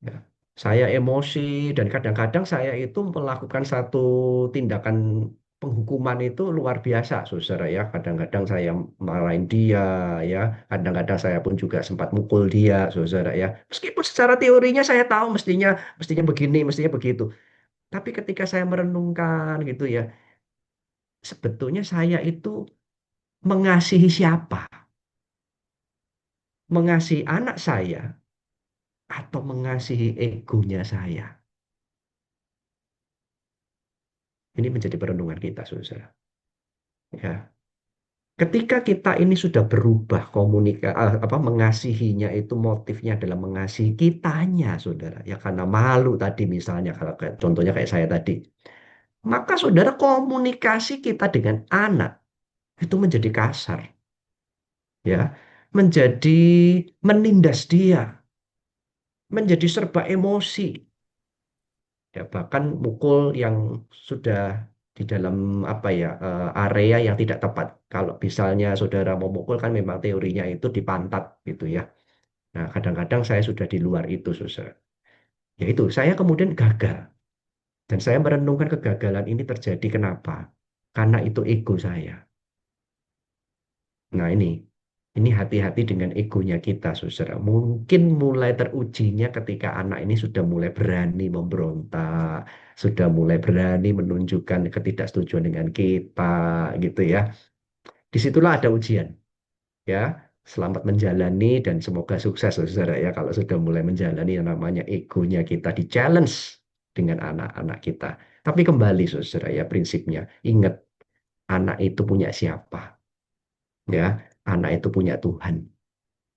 Ya. Saya emosi dan kadang-kadang saya itu melakukan satu tindakan penghukuman itu luar biasa, saudara ya. Kadang-kadang saya marahin dia, ya. Kadang-kadang saya pun juga sempat mukul dia, saudara ya. Meskipun secara teorinya saya tahu mestinya mestinya begini, mestinya begitu. Tapi ketika saya merenungkan gitu ya, sebetulnya saya itu mengasihi siapa? Mengasihi anak saya atau mengasihi egonya saya? Ini menjadi perenungan kita, saudara. Ya, ketika kita ini sudah berubah apa mengasihinya itu motifnya adalah mengasihi kitanya, saudara. Ya karena malu tadi misalnya kalau contohnya kayak saya tadi, maka saudara komunikasi kita dengan anak itu menjadi kasar, ya, menjadi menindas dia, menjadi serba emosi, ya bahkan mukul yang sudah di dalam apa ya area yang tidak tepat. Kalau misalnya saudara mau mukul kan memang teorinya itu di pantat gitu ya. Nah, kadang-kadang saya sudah di luar itu, saudara. Yaitu saya kemudian gagal dan saya merenungkan kegagalan ini terjadi kenapa? Karena itu ego saya. Nah, ini hati-hati dengan egonya kita, saudara. Mungkin mulai terujinya ketika anak ini sudah mulai berani memberontak, sudah mulai berani menunjukkan ketidaksetujuan dengan kita, gitu ya. Disitulah ada ujian, ya. Selamat menjalani dan semoga sukses, saudara ya. Kalau sudah mulai menjalani yang namanya egonya kita di challenge dengan anak-anak kita. Tapi kembali, saudara ya, prinsipnya ingat anak itu punya siapa, ya. Anak itu punya Tuhan.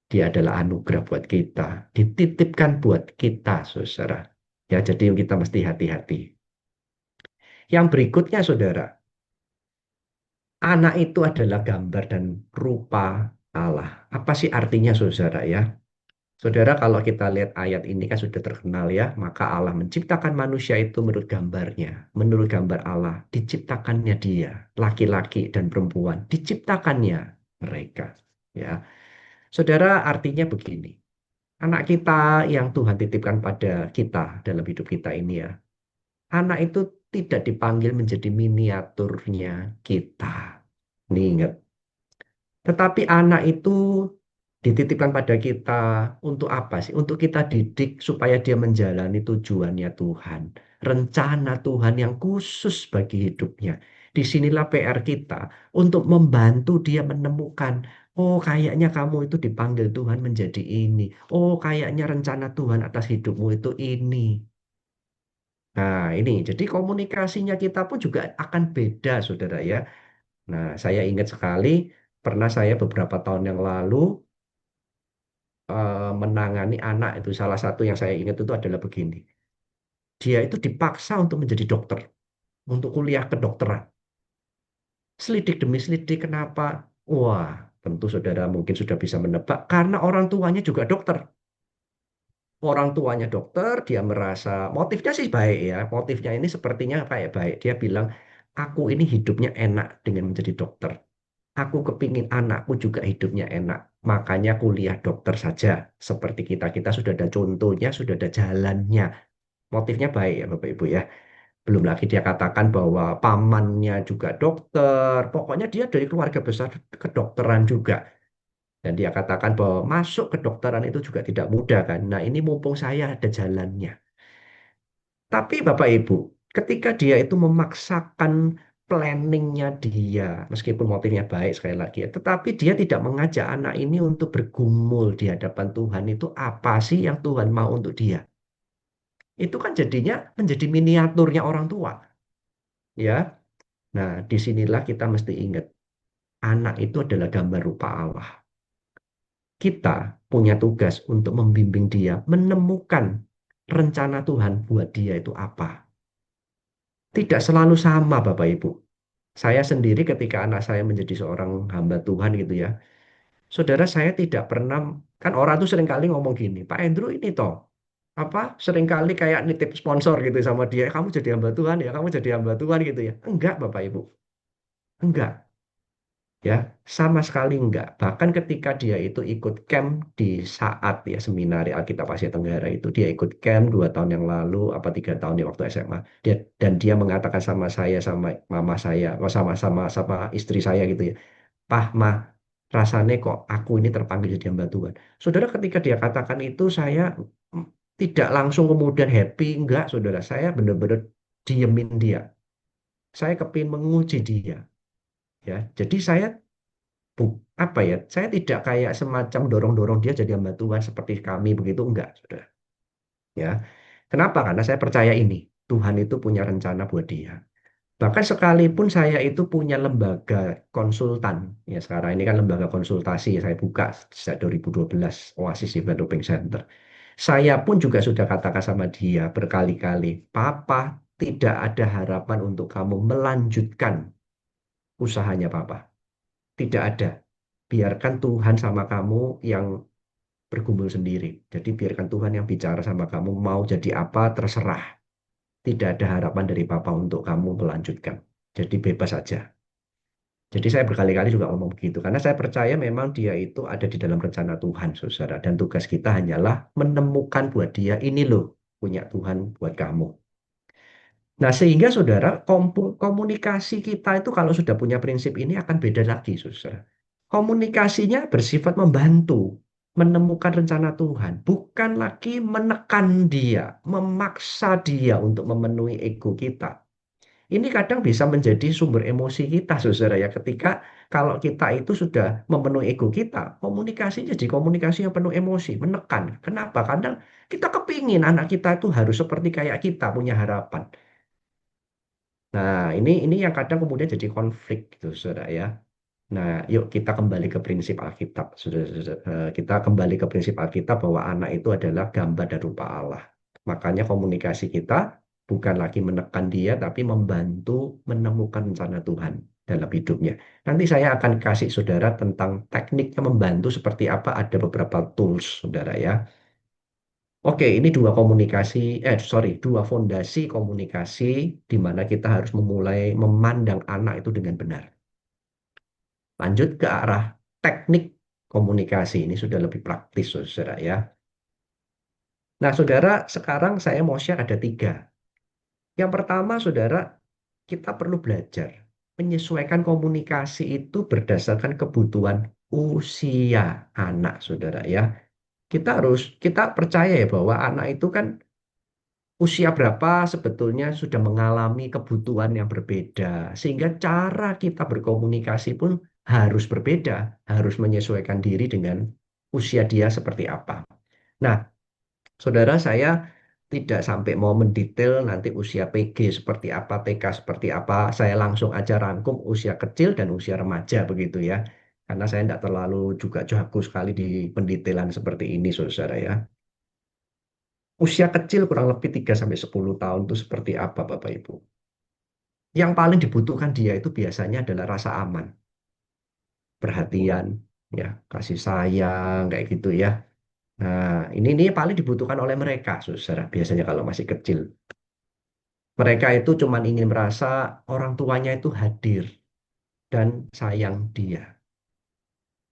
Dia adalah anugerah buat kita, dititipkan buat kita, saudara. Ya, jadi kita mesti hati-hati. Yang berikutnya, saudara, anak itu adalah gambar dan rupa Allah. Apa sih artinya, saudara ya? Saudara, kalau kita lihat ayat ini kan sudah terkenal ya, maka Allah menciptakan manusia itu menurut gambarnya, menurut gambar Allah, diciptakannya dia, laki-laki dan perempuan, diciptakannya mereka. Ya, saudara, artinya begini. Anak kita yang Tuhan titipkan pada kita dalam hidup kita ini ya. Anak itu tidak dipanggil menjadi miniaturnya kita. Nih ingat. Tetapi anak itu dititipkan pada kita untuk apa sih? Untuk kita didik supaya dia menjalani tujuannya Tuhan. rencana Tuhan yang khusus bagi hidupnya. Disinilah PR kita untuk membantu dia menemukan, oh kayaknya kamu itu dipanggil Tuhan menjadi ini. Oh kayaknya rencana Tuhan atas hidupmu itu ini. Nah ini, jadi komunikasinya kita pun juga akan beda, saudara ya. Nah saya ingat sekali, pernah saya beberapa tahun yang lalu menangani anak itu. Salah satu yang saya ingat itu adalah begini. Dia itu dipaksa untuk menjadi dokter, untuk kuliah kedokteran. Selidik demi selidik, kenapa? Wah, tentu saudara mungkin sudah bisa menebak, karena orang tuanya juga dokter. Orang tuanya dokter, dia merasa motifnya sih baik ya. Motifnya ini sepertinya kayak baik. Dia bilang, aku ini hidupnya enak dengan menjadi dokter. Aku kepingin anakku juga hidupnya enak. Makanya kuliah dokter saja. Seperti kita sudah ada contohnya, sudah ada jalannya. Motifnya baik ya Bapak Ibu ya. Belum lagi dia katakan bahwa pamannya juga dokter. Pokoknya dia dari keluarga besar kedokteran juga. Dan dia katakan bahwa masuk kedokteran itu juga tidak mudah kan. Nah ini mumpung saya ada jalannya. Tapi Bapak Ibu, ketika dia itu memaksakan planningnya dia, meskipun motifnya baik sekali lagi, ya, tetapi dia tidak mengajak anak ini untuk bergumul di hadapan Tuhan itu apa sih yang Tuhan mau untuk dia. Itu kan jadinya menjadi miniaturnya orang tua. Ya, nah disinilah kita mesti ingat, anak itu adalah gambar rupa Allah. Kita punya tugas untuk membimbing dia menemukan rencana Tuhan buat dia itu apa. Tidak selalu sama, Bapak Ibu. Saya sendiri ketika anak saya menjadi seorang hamba Tuhan gitu ya, saudara saya tidak pernah, kan orang tuh seringkali ngomong gini, Pak Andrew ini toh, apa seringkali kayak nitip sponsor gitu sama dia, kamu jadi hamba Tuhan ya, kamu jadi hamba Tuhan gitu ya. Enggak, Bapak Ibu. Enggak. Ya, sama sekali enggak. Bahkan ketika dia itu ikut camp di saat ya seminari Alkitab Asia Tenggara itu, dia ikut camp 2 tahun yang lalu, apa 3 tahun di waktu SMA. Dan dia mengatakan sama saya, sama mama saya, oh, sama istri saya gitu ya, Pah, mah, rasanya kok aku ini terpanggil jadi hamba Tuhan. Saudara, ketika dia katakan itu, saya mm, tidak langsung kemudian happy, enggak, saudara. Saya benar-benar diemin dia. Saya kepingin menguji dia. Ya, jadi saya apa ya? Saya tidak kayak semacam dorong-dorong dia jadi hamba Tuhan seperti kami begitu, enggak, saudara. Ya, kenapa? Karena saya percaya ini Tuhan itu punya rencana buat dia. Bahkan sekalipun saya itu punya lembaga konsultan, ya sekarang ini kan lembaga konsultasi saya buka sejak 2012, Oasis Developing Center. Saya pun juga sudah katakan sama dia berkali-kali, Papa tidak ada harapan untuk kamu melanjutkan usahanya Papa. Tidak ada. Biarkan Tuhan sama kamu yang bergumul sendiri. Jadi biarkan Tuhan yang bicara sama kamu, mau jadi apa terserah. Tidak ada harapan dari Papa untuk kamu melanjutkan. Jadi bebas saja. Jadi saya berkali-kali juga ngomong begitu. Karena saya percaya memang dia itu ada di dalam rencana Tuhan, saudara. Dan tugas kita hanyalah menemukan buat dia, ini loh punya Tuhan buat kamu. Nah, sehingga saudara, komunikasi kita itu kalau sudah punya prinsip ini akan beda lagi, saudara. Komunikasinya bersifat membantu menemukan rencana Tuhan, bukan lagi menekan dia, memaksa dia untuk memenuhi ego kita. Ini kadang bisa menjadi sumber emosi kita, saudara ya. Ketika kalau kita itu sudah memenuhi ego kita, komunikasi jadi komunikasi yang penuh emosi, menekan. Kenapa? Karena kita kepingin anak kita itu harus seperti kayak kita, punya harapan. Nah, ini yang kadang kemudian jadi konflik gitu, saudara ya. Nah, yuk kita kembali ke prinsip Alkitab. Kita kembali ke prinsip Alkitab bahwa anak itu adalah gambar dan rupa Allah. Makanya komunikasi kita bukan lagi menekan dia, tapi membantu menemukan rencana Tuhan dalam hidupnya. Nanti saya akan kasih saudara tentang tekniknya membantu seperti apa. Ada beberapa tools, saudara ya. Oke, ini dua fondasi komunikasi di mana kita harus memulai memandang anak itu dengan benar. Lanjut ke arah teknik komunikasi, ini sudah lebih praktis, saudara ya. Nah, saudara, sekarang saya mau share ada 3. Yang pertama, saudara, kita perlu belajar menyesuaikan komunikasi itu berdasarkan kebutuhan usia anak, saudara ya. Kita percaya ya bahwa anak itu kan usia berapa sebetulnya sudah mengalami kebutuhan yang berbeda, sehingga cara kita berkomunikasi pun harus berbeda, harus menyesuaikan diri dengan usia dia seperti apa. Nah, saudara, saya tidak sampai mau mendetail nanti usia PG seperti apa, TK seperti apa. Saya langsung aja rangkum usia kecil dan usia remaja begitu ya. Karena saya tidak terlalu juga jago sekali di pendetailan seperti ini, saudara ya. Usia kecil kurang lebih 3 sampai 10 tahun itu seperti apa, Bapak Ibu? Yang paling dibutuhkan dia itu biasanya adalah rasa aman, perhatian, ya, kasih sayang, kayak gitu ya. Nah, ini paling dibutuhkan oleh mereka, saudara, biasanya kalau masih kecil. Mereka itu cuma ingin merasa orang tuanya itu hadir dan sayang dia.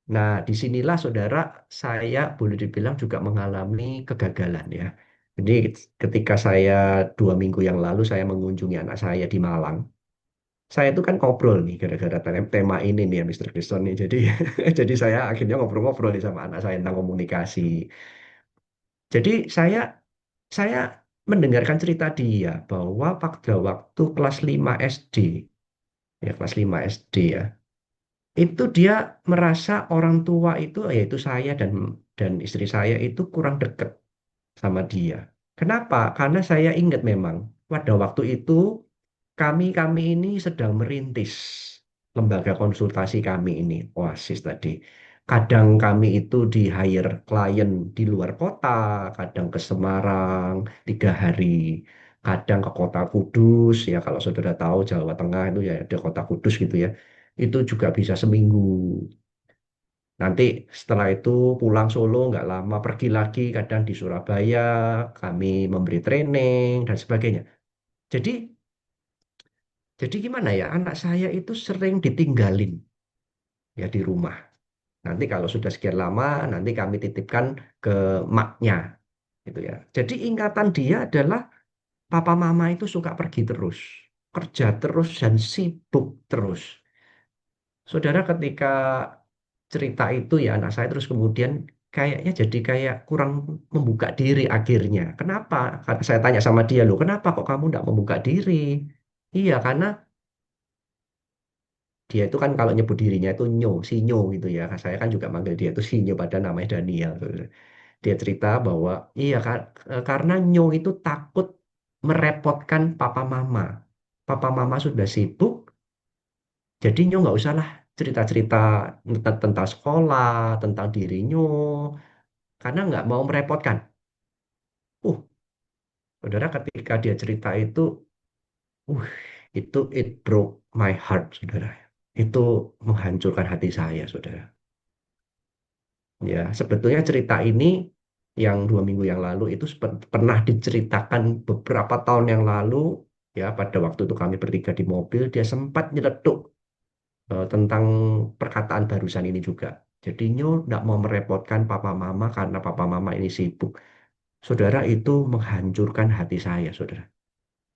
Nah, disinilah saudara, saya boleh dibilang juga mengalami kegagalan ya. Jadi ketika saya 2 minggu yang lalu saya mengunjungi anak saya di Malang, saya itu kan ngobrol nih gara-gara tema ini nih ya Mr. Kristen nih. Jadi jadi saya akhirnya ngobrol-ngobrol nih sama anak saya tentang komunikasi. Jadi saya mendengarkan cerita dia bahwa pada waktu kelas 5 SD, ya kelas 5 SD ya, itu dia merasa orang tua itu yaitu saya dan istri saya itu kurang dekat sama dia. Kenapa? Karena saya ingat memang pada waktu itu kami ini sedang merintis lembaga konsultasi kami ini, Oasis tadi. Kadang kami itu di hire klien di luar kota, kadang ke Semarang 3 hari, kadang ke kota Kudus, ya kalau saudara tahu Jawa Tengah itu ya ada kota Kudus gitu ya. Itu juga bisa seminggu. Nanti setelah itu pulang Solo nggak lama pergi lagi, kadang di Surabaya kami memberi training dan sebagainya. Jadi Jadi gimana ya, anak saya itu sering ditinggalin ya di rumah. Nanti kalau sudah sekian lama, nanti kami titipkan ke maknya, gitu ya. Jadi ingatan dia adalah papa mama itu suka pergi terus, kerja terus dan sibuk terus. Saudara ketika cerita itu ya anak saya terus kemudian kayaknya jadi kayak kurang membuka diri akhirnya. Kenapa? Karena saya tanya sama dia, loh, kenapa kok kamu tidak membuka diri? Iya, karena dia itu kan kalau nyebut dirinya itu Nyo, si Nyo gitu ya. Saya kan juga manggil dia itu si Nyo pada namanya Daniel. Dia cerita bahwa iya karena Nyo itu takut merepotkan papa mama. Papa mama sudah sibuk, jadi Nyo nggak usah lah cerita-cerita tentang sekolah, tentang diri Nyo, karena nggak mau merepotkan. Uh, saudara ketika dia cerita uh, itu it broke my heart, saudara. Itu menghancurkan hati saya, saudara. Ya, sebetulnya cerita ini yang 2 minggu yang lalu itu pernah diceritakan beberapa tahun yang lalu, ya pada waktu itu kami bertiga di mobil, dia sempat nyeletuk tentang perkataan barusan ini juga. Jadi Nyo tidak mau merepotkan papa mama karena papa mama ini sibuk. Saudara, itu menghancurkan hati saya, saudara.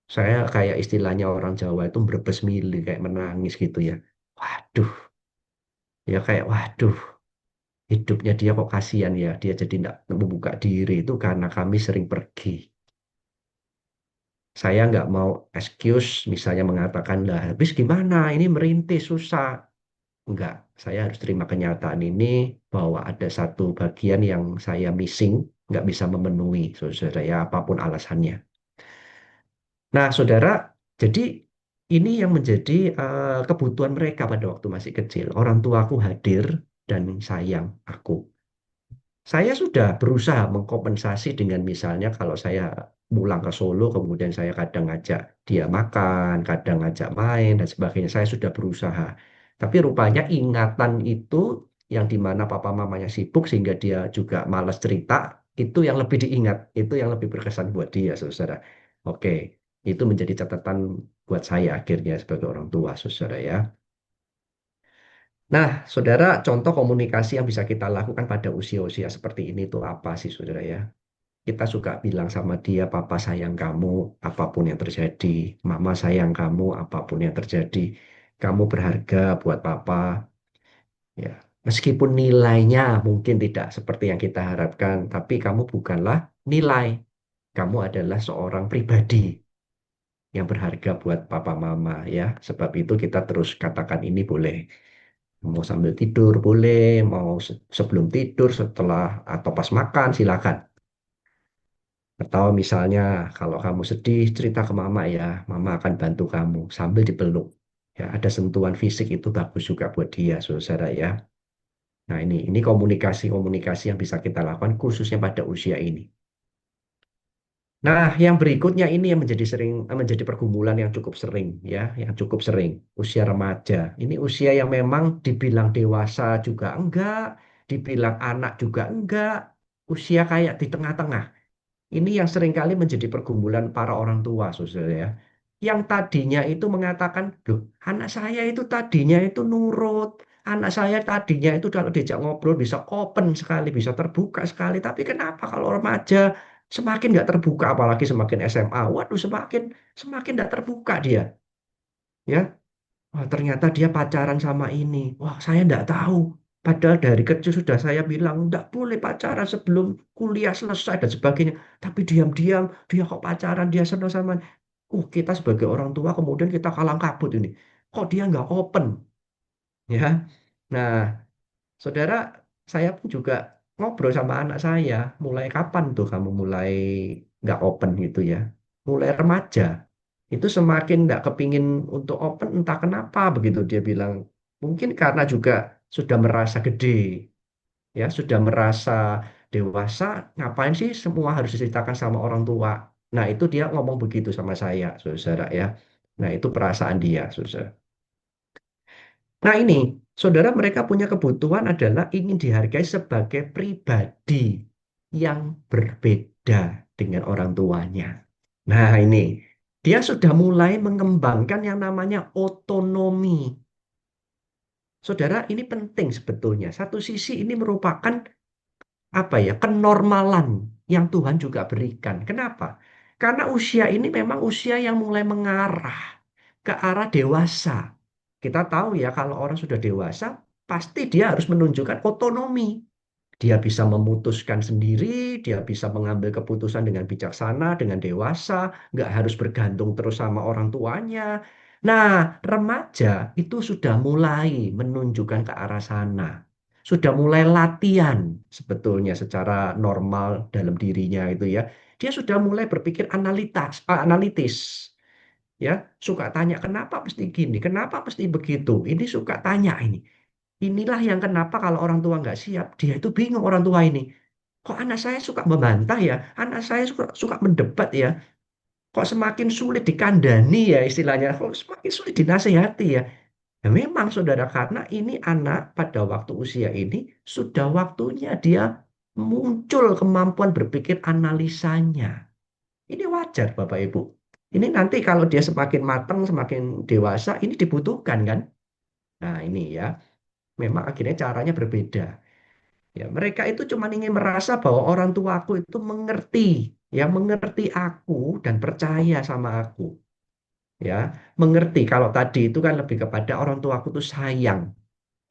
Saya kayak istilahnya orang Jawa itu berbes mili, kayak menangis gitu ya. Waduh, ya kayak waduh. Hidupnya dia kok kasihan ya, dia jadi tidak membuka diri itu karena kami sering pergi. Saya nggak mau excuse, misalnya mengatakan, lah habis gimana, ini merintis, susah. Enggak, saya harus terima kenyataan ini bahwa ada satu bagian yang saya missing, nggak bisa memenuhi, saudara ya, apapun alasannya. Nah, saudara, jadi ini yang menjadi kebutuhan mereka pada waktu masih kecil. Orang tuaku hadir dan sayang aku. Saya sudah berusaha mengkompensasi dengan misalnya kalau saya pulang ke Solo, kemudian saya kadang ngajak dia makan, kadang ngajak main, dan sebagainya. Saya sudah berusaha. Tapi rupanya ingatan itu yang dimana papa mamanya sibuk sehingga dia juga malas cerita, itu yang lebih diingat, itu yang lebih berkesan buat dia, saudara. Oke, itu menjadi catatan buat saya akhirnya sebagai orang tua, saudara ya. Nah, saudara, contoh komunikasi yang bisa kita lakukan pada usia-usia seperti ini tuh apa sih, saudara ya? Kita suka bilang sama dia, Papa sayang kamu, apapun yang terjadi. Mama sayang kamu, apapun yang terjadi. Kamu berharga buat Papa. Ya, meskipun nilainya mungkin tidak seperti yang kita harapkan, tapi kamu bukanlah nilai. Kamu adalah seorang pribadi yang berharga buat papa mama ya. Sebab itu kita terus katakan ini boleh. Mau sambil tidur boleh, mau sebelum tidur, setelah atau pas makan silakan. Atau misalnya kalau kamu sedih cerita ke mama ya, mama akan bantu kamu sambil dipeluk. Ya, ada sentuhan fisik itu bagus juga buat dia, saudara ya. Nah, ini komunikasi-komunikasi yang bisa kita lakukan khususnya pada usia ini. Nah, yang berikutnya ini yang menjadi pergumulan yang cukup sering ya, yang cukup sering. Usia remaja. Ini usia yang memang dibilang dewasa juga enggak, dibilang anak juga enggak. Usia kayak di tengah-tengah. Ini yang seringkali menjadi pergumulan para orang tua, saudara ya. Yang tadinya itu mengatakan, loh, anak saya itu tadinya itu nurut. Anak saya tadinya itu kalau diajak ngobrol bisa open sekali, bisa terbuka sekali. Tapi kenapa kalau remaja semakin nggak terbuka, apalagi semakin SMA, waduh semakin semakin nggak terbuka dia, ya. Wah, ternyata dia pacaran sama ini. Wah, saya nggak tahu. Padahal dari kecil sudah saya bilang, nggak boleh pacaran sebelum kuliah selesai dan sebagainya. Tapi diam-diam, dia kok pacaran, dia senang sama. Kita sebagai orang tua kemudian kita kalang kabut ini. Kok dia nggak open? Ya. Nah, saudara, saya pun juga ngobrol sama anak saya. Mulai kapan tuh kamu mulai nggak open gitu ya? Mulai remaja. Itu semakin nggak kepingin untuk open, entah kenapa begitu dia bilang. Mungkin karena juga sudah merasa gede, ya sudah merasa dewasa. Ngapain sih semua harus diceritakan sama orang tua? Nah itu dia ngomong begitu sama saya, saudara ya. Nah itu perasaan dia, saudara. Nah ini, saudara mereka punya kebutuhan adalah ingin dihargai sebagai pribadi yang berbeda dengan orang tuanya. Nah ini, dia sudah mulai mengembangkan yang namanya otonomi. Saudara, ini penting sebetulnya. Satu sisi ini merupakan apa ya, kenormalan yang Tuhan juga berikan. Kenapa? Karena usia ini memang usia yang mulai mengarah ke arah dewasa. Kita tahu ya kalau orang sudah dewasa, pasti dia harus menunjukkan otonomi. Dia bisa memutuskan sendiri, dia bisa mengambil keputusan dengan bijaksana, dengan dewasa, nggak harus bergantung terus sama orang tuanya. Nah, remaja itu sudah mulai menunjukkan ke arah sana. Sudah mulai latihan sebetulnya secara normal dalam dirinya itu ya. Dia sudah mulai berpikir analitis. Ya, suka tanya kenapa mesti gini, kenapa mesti begitu. Ini suka tanya ini. Inilah yang kenapa kalau orang tua nggak siap, dia itu bingung orang tua ini. Kok anak saya suka membantah ya? Anak saya suka mendebat ya? Kok semakin sulit dikandani ya istilahnya? Kok semakin sulit dinasehati ya? Ya memang saudara, karena ini anak pada waktu usia ini sudah waktunya dia muncul kemampuan berpikir analisanya. Ini wajar Bapak Ibu. Ini nanti kalau dia semakin matang, semakin dewasa, ini dibutuhkan kan? Nah ini ya, memang akhirnya caranya berbeda. Ya, mereka itu cuma ingin merasa bahwa orang tuaku itu mengerti, ya mengerti aku dan percaya sama aku. Ya, mengerti kalau tadi itu kan lebih kepada orang tuaku itu sayang,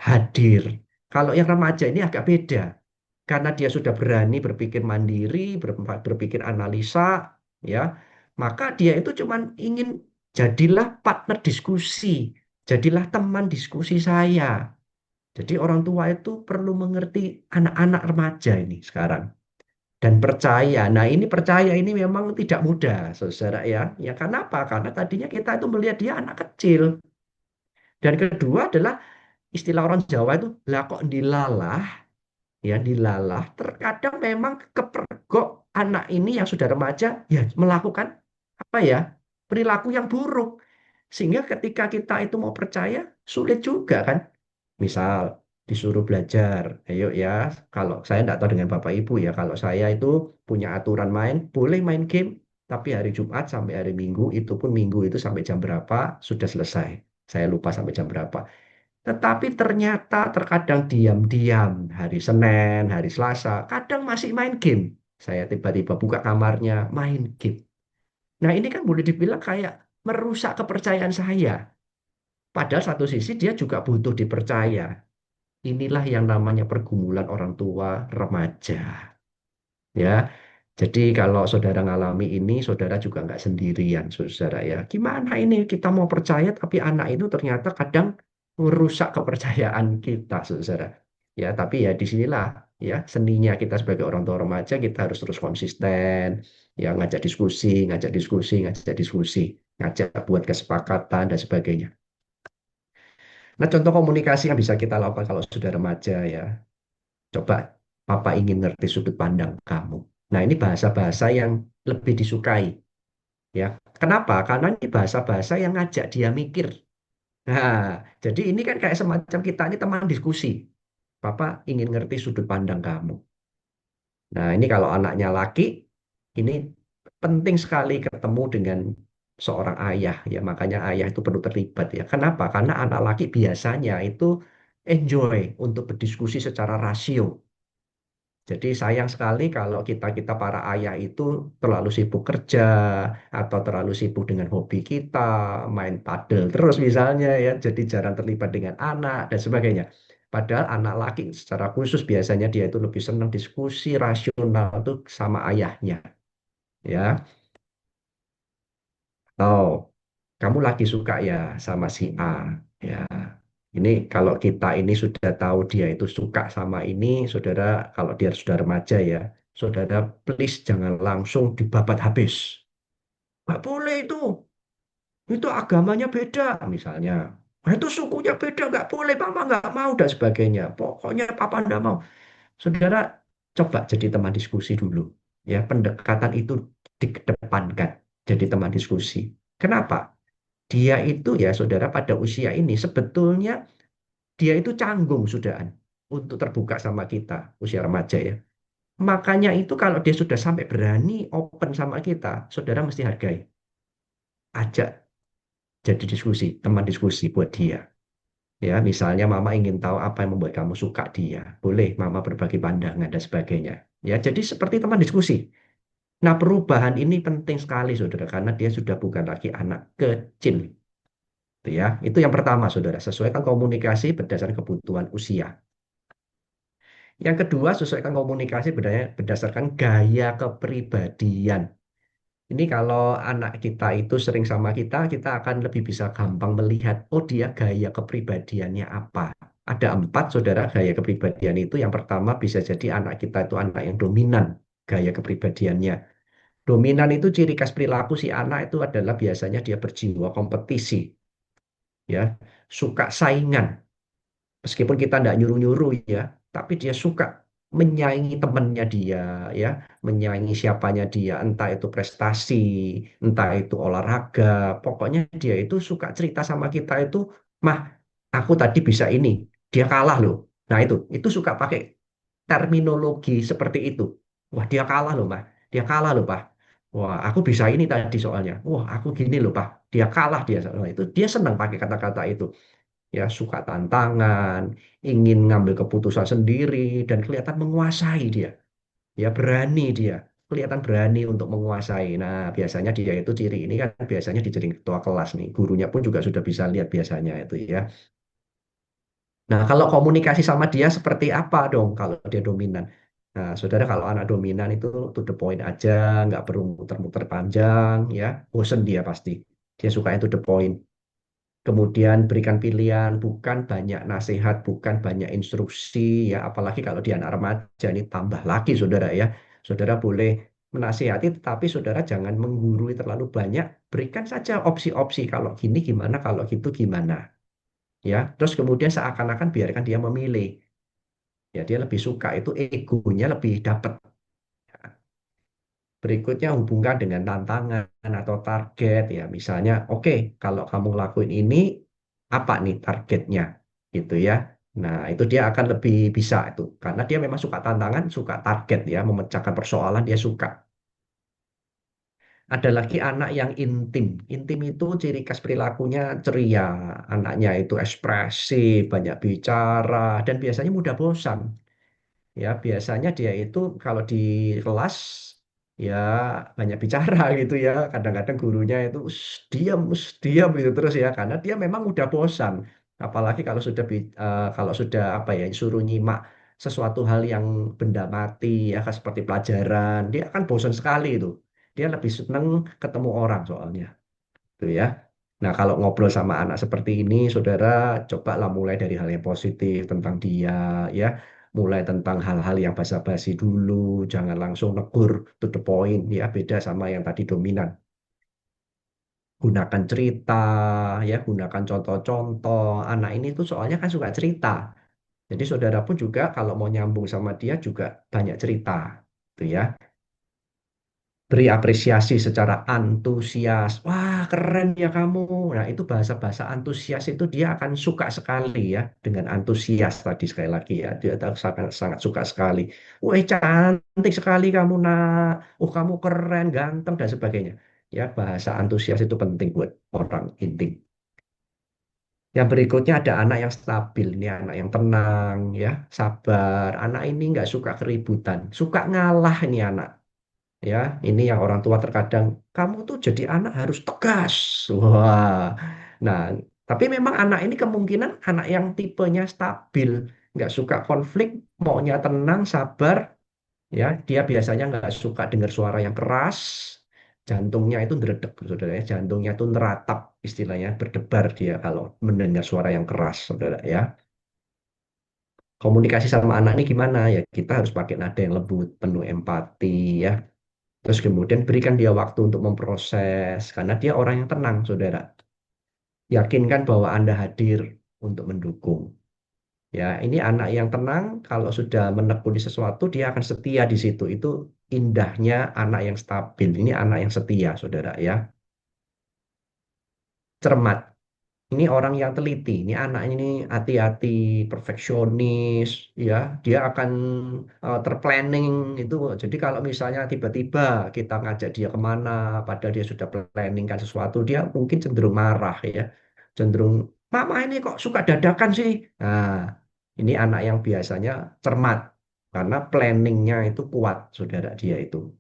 hadir. Kalau yang remaja ini agak beda, karena dia sudah berani berpikir mandiri, berpikir analisa, ya, maka dia itu cuma ingin jadilah partner diskusi, jadilah teman diskusi saya. Jadi orang tua itu perlu mengerti anak-anak remaja ini sekarang dan percaya. Nah, ini percaya ini memang tidak mudah, saudara ya. Ya kenapa? Karena tadinya kita itu melihat dia anak kecil. Dan kedua adalah istilah orang Jawa itu lah kok dilalah, ya dilalah. Terkadang memang kepergok anak ini yang sudah remaja ya melakukan apa ya? Perilaku yang buruk. Sehingga ketika kita itu mau percaya sulit juga kan? Misal disuruh belajar, ayo ya. Kalau saya tidak tahu dengan Bapak Ibu ya, kalau saya itu punya aturan main, boleh main game, tapi hari Jumat sampai hari Minggu, itu pun Minggu itu sampai jam berapa sudah selesai. Saya lupa sampai jam berapa. Tetapi ternyata terkadang diam-diam hari Senin, hari Selasa, kadang masih main game. Saya tiba-tiba buka kamarnya, main game. Nah ini kan boleh dibilang kayak merusak kepercayaan saya. Padahal satu sisi dia juga butuh dipercaya. Inilah yang namanya pergumulan orang tua remaja. Ya, Jadi kalau saudara ngalami ini, saudara juga nggak sendirian, saudara ya. Gimana ini kita mau percaya, tapi anak itu ternyata kadang merusak kepercayaan kita, saudara. Ya, tapi ya disinilah ya seninya kita sebagai orang tua remaja, kita harus terus konsisten, ya ngajak diskusi, ngajak buat kesepakatan dan sebagainya. Nah, contoh komunikasi yang bisa kita lakukan kalau sudah remaja ya. Coba Papa ingin ngerti sudut pandang kamu. Nah, ini bahasa-bahasa yang lebih disukai ya. Kenapa? Karena ini bahasa-bahasa yang ngajak dia mikir. Nah, jadi ini kan kayak semacam kita ini teman diskusi. Papa ingin ngerti sudut pandang kamu. Nah, ini kalau anaknya laki, ini penting sekali ketemu dengan seorang ayah ya. Makanya ayah itu perlu terlibat ya. Kenapa? Karena anak laki biasanya itu enjoy untuk berdiskusi secara rasio. Jadi sayang sekali kalau kita para ayah itu terlalu sibuk kerja atau terlalu sibuk dengan hobi kita, main padel terus misalnya ya, jadi jarang terlibat dengan anak dan sebagainya. Padahal anak laki secara khusus biasanya dia itu lebih senang diskusi rasional tuh sama ayahnya, ya. Atau kamu lagi suka ya sama si A, ya. Ini kalau kita ini sudah tahu dia itu suka sama ini, saudara, kalau dia sudah remaja ya, saudara please jangan langsung dibabat habis. Nggak boleh itu agamanya beda misalnya. Nah, itu sukunya beda, nggak boleh, Papa nggak mau dan sebagainya. Pokoknya Papa nggak mau. Saudara coba jadi teman diskusi dulu. Ya, pendekatan itu dikedepankan jadi teman diskusi. Kenapa? Dia itu ya saudara pada usia ini sebetulnya dia itu canggung sudahan untuk terbuka sama kita, usia remaja ya. Makanya itu kalau dia sudah sampai berani open sama kita, saudara mesti hargai. Ajak jadi diskusi, teman diskusi buat dia. Ya, misalnya Mama ingin tahu apa yang membuat kamu suka dia. Boleh Mama berbagi pandangan dan sebagainya. Ya, jadi seperti teman diskusi. Nah, perubahan ini penting sekali, saudara, karena dia sudah bukan lagi anak kecil. Itu ya, itu yang pertama, saudara. Sesuaikan komunikasi berdasarkan kebutuhan usia. Yang kedua, sesuaikan komunikasi berdasarkan gaya kepribadian. Ini kalau anak kita itu sering sama kita akan lebih bisa gampang melihat, oh dia gaya kepribadiannya apa. Ada 4, saudara, gaya kepribadian itu. Yang pertama bisa jadi anak kita itu anak yang dominan, gaya kepribadiannya. Dominan itu ciri khas perilaku si anak itu adalah biasanya dia berjiwa kompetisi, ya, suka saingan. Meskipun kita tidak nyuruh-nyuruh ya, tapi dia suka menyaingi temannya dia, ya, menyaingi siapanya dia, entah itu prestasi, entah itu olahraga, pokoknya dia itu suka cerita sama kita itu, mah, aku tadi bisa ini, dia kalah loh. Nah itu suka pakai terminologi seperti itu. Wah dia kalah loh, mah, dia kalah loh, pak. Wah aku bisa ini tadi soalnya. Wah aku gini loh, pak. Dia kalah dia. Nah, itu dia senang pakai kata-kata itu ya suka tantangan, ingin ngambil keputusan sendiri dan kelihatan menguasai dia. Ya berani dia, kelihatan berani untuk menguasai. Nah, biasanya dia itu ciri ini kan biasanya di ciri ketua kelas nih. Gurunya pun juga sudah bisa lihat biasanya itu ya. Nah, kalau komunikasi sama dia seperti apa dong kalau dia dominan? Nah, saudara kalau anak dominan itu to the point aja, nggak perlu muter-muter panjang ya, bosen dia pasti. Dia suka to the point. Kemudian berikan pilihan, bukan banyak nasihat, bukan banyak instruksi, ya. Apalagi kalau di anak remaja ini tambah lagi, saudara ya. Saudara boleh menasihati, tetapi saudara jangan menggurui terlalu banyak. Berikan saja opsi-opsi. Kalau gini gimana, kalau gitu gimana, ya. Terus kemudian seakan-akan biarkan dia memilih. Ya, dia lebih suka itu egonya lebih dapat. Berikutnya hubungkan dengan tantangan atau target ya. Misalnya, oke, kalau kamu ngelakuin ini, apa nih targetnya? Gitu ya. Nah, itu dia akan lebih bisa itu. Karena dia memang suka tantangan, suka target ya. Memecahkan persoalan dia suka. Ada lagi anak yang intim. Intim itu ciri khas perilakunya ceria. Anaknya itu ekspresif, banyak bicara, dan biasanya mudah bosan. Ya biasanya dia itu kalau di kelas ya banyak bicara gitu ya, kadang-kadang gurunya itu diam gitu terus ya karena dia memang udah bosan, apalagi kalau sudah kalau sudah apa ya suruh nyimak sesuatu hal yang benda mati ya kan seperti pelajaran, dia akan bosan sekali itu. Dia lebih seneng ketemu orang soalnya, gitu ya. Nah, kalau ngobrol sama anak seperti ini, saudara cobalah mulai dari hal yang positif tentang dia, ya. Mulai tentang hal-hal yang basa-basi dulu, jangan langsung negur to the point, ya. Beda sama yang tadi dominan. Gunakan cerita, ya, gunakan contoh-contoh. Anak ini tuh soalnya kan suka cerita. Jadi saudara pun juga kalau mau nyambung sama dia juga banyak cerita, gitu ya. Beri apresiasi secara antusias. Wah, keren ya kamu. Nah, itu bahasa-bahasa antusias itu dia akan suka sekali ya dengan antusias tadi sekali lagi ya. Dia tahu sangat sangat suka sekali. Wah, cantik sekali kamu, Nak. Oh, kamu keren, ganteng dan sebagainya. Ya, bahasa antusias itu penting buat orang intim. Yang berikutnya ada anak yang stabil, ini anak yang tenang, ya, sabar. Anak ini nggak suka keributan, suka ngalah ini anak. Ya, ini yang orang tua terkadang kamu tuh jadi anak harus tegas. Wah, nah, tapi memang anak ini kemungkinan anak yang tipenya stabil, nggak suka konflik, maunya tenang, sabar. Ya, dia biasanya nggak suka dengar suara yang keras, jantungnya itu ndredeg, saudara ya, jantungnya itu neratap, istilahnya berdebar dia kalau mendengar suara yang keras, saudara ya. Komunikasi sama anak ini gimana ya? Kita harus pakai nada yang lembut, penuh empati ya. Terus kemudian berikan dia waktu untuk memproses, karena dia orang yang tenang, saudara. Yakinkan bahwa Anda hadir untuk mendukung. Ya, ini anak yang tenang, kalau sudah menekuni sesuatu, dia akan setia di situ. Itu indahnya anak yang stabil. Ini anak yang setia, saudara ya. Cermat. Ini orang yang teliti. Ini anak ini hati-hati, perfeksionis, ya. Dia akan terplanning itu. Jadi kalau misalnya tiba-tiba kita ngajak dia kemana, padahal dia sudah planningkan sesuatu, dia mungkin cenderung marah, ya. Cenderung, Mama ini kok suka dadakan sih? Nah, ini anak yang biasanya cermat karena planningnya itu kuat, saudara dia itu.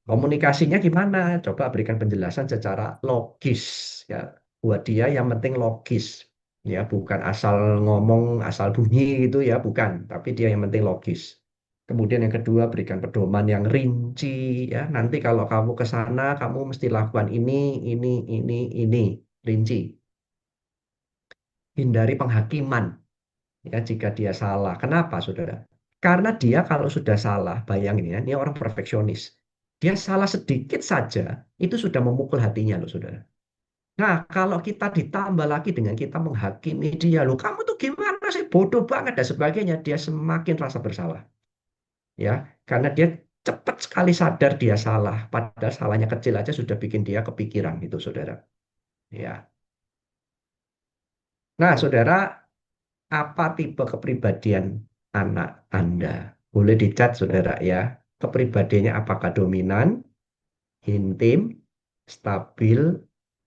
Komunikasinya gimana? Coba berikan penjelasan secara logis ya. Buat dia yang penting logis ya, bukan asal ngomong, asal bunyi itu ya, bukan, tapi dia yang penting logis. Kemudian yang kedua berikan pedoman yang rinci ya. Nanti kalau kamu ke sana kamu mesti lakukan ini, rinci. Hindari penghakiman ya jika dia salah. Kenapa, Saudara? Karena dia kalau sudah salah, bayangin ya, dia orang perfeksionis. Dia salah sedikit saja, itu sudah memukul hatinya loh, Saudara. Nah, kalau kita ditambah lagi dengan kita menghakimi dia, loh, kamu tuh gimana sih, bodoh banget dan sebagainya, dia semakin rasa bersalah. Ya, karena dia cepat sekali sadar dia salah, padahal salahnya kecil aja sudah bikin dia kepikiran itu, Saudara. Ya. Nah, Saudara, apa tipe kepribadian anak Anda? Boleh dicat, saudara ya. Kepribadiannya apakah dominan, intim, stabil,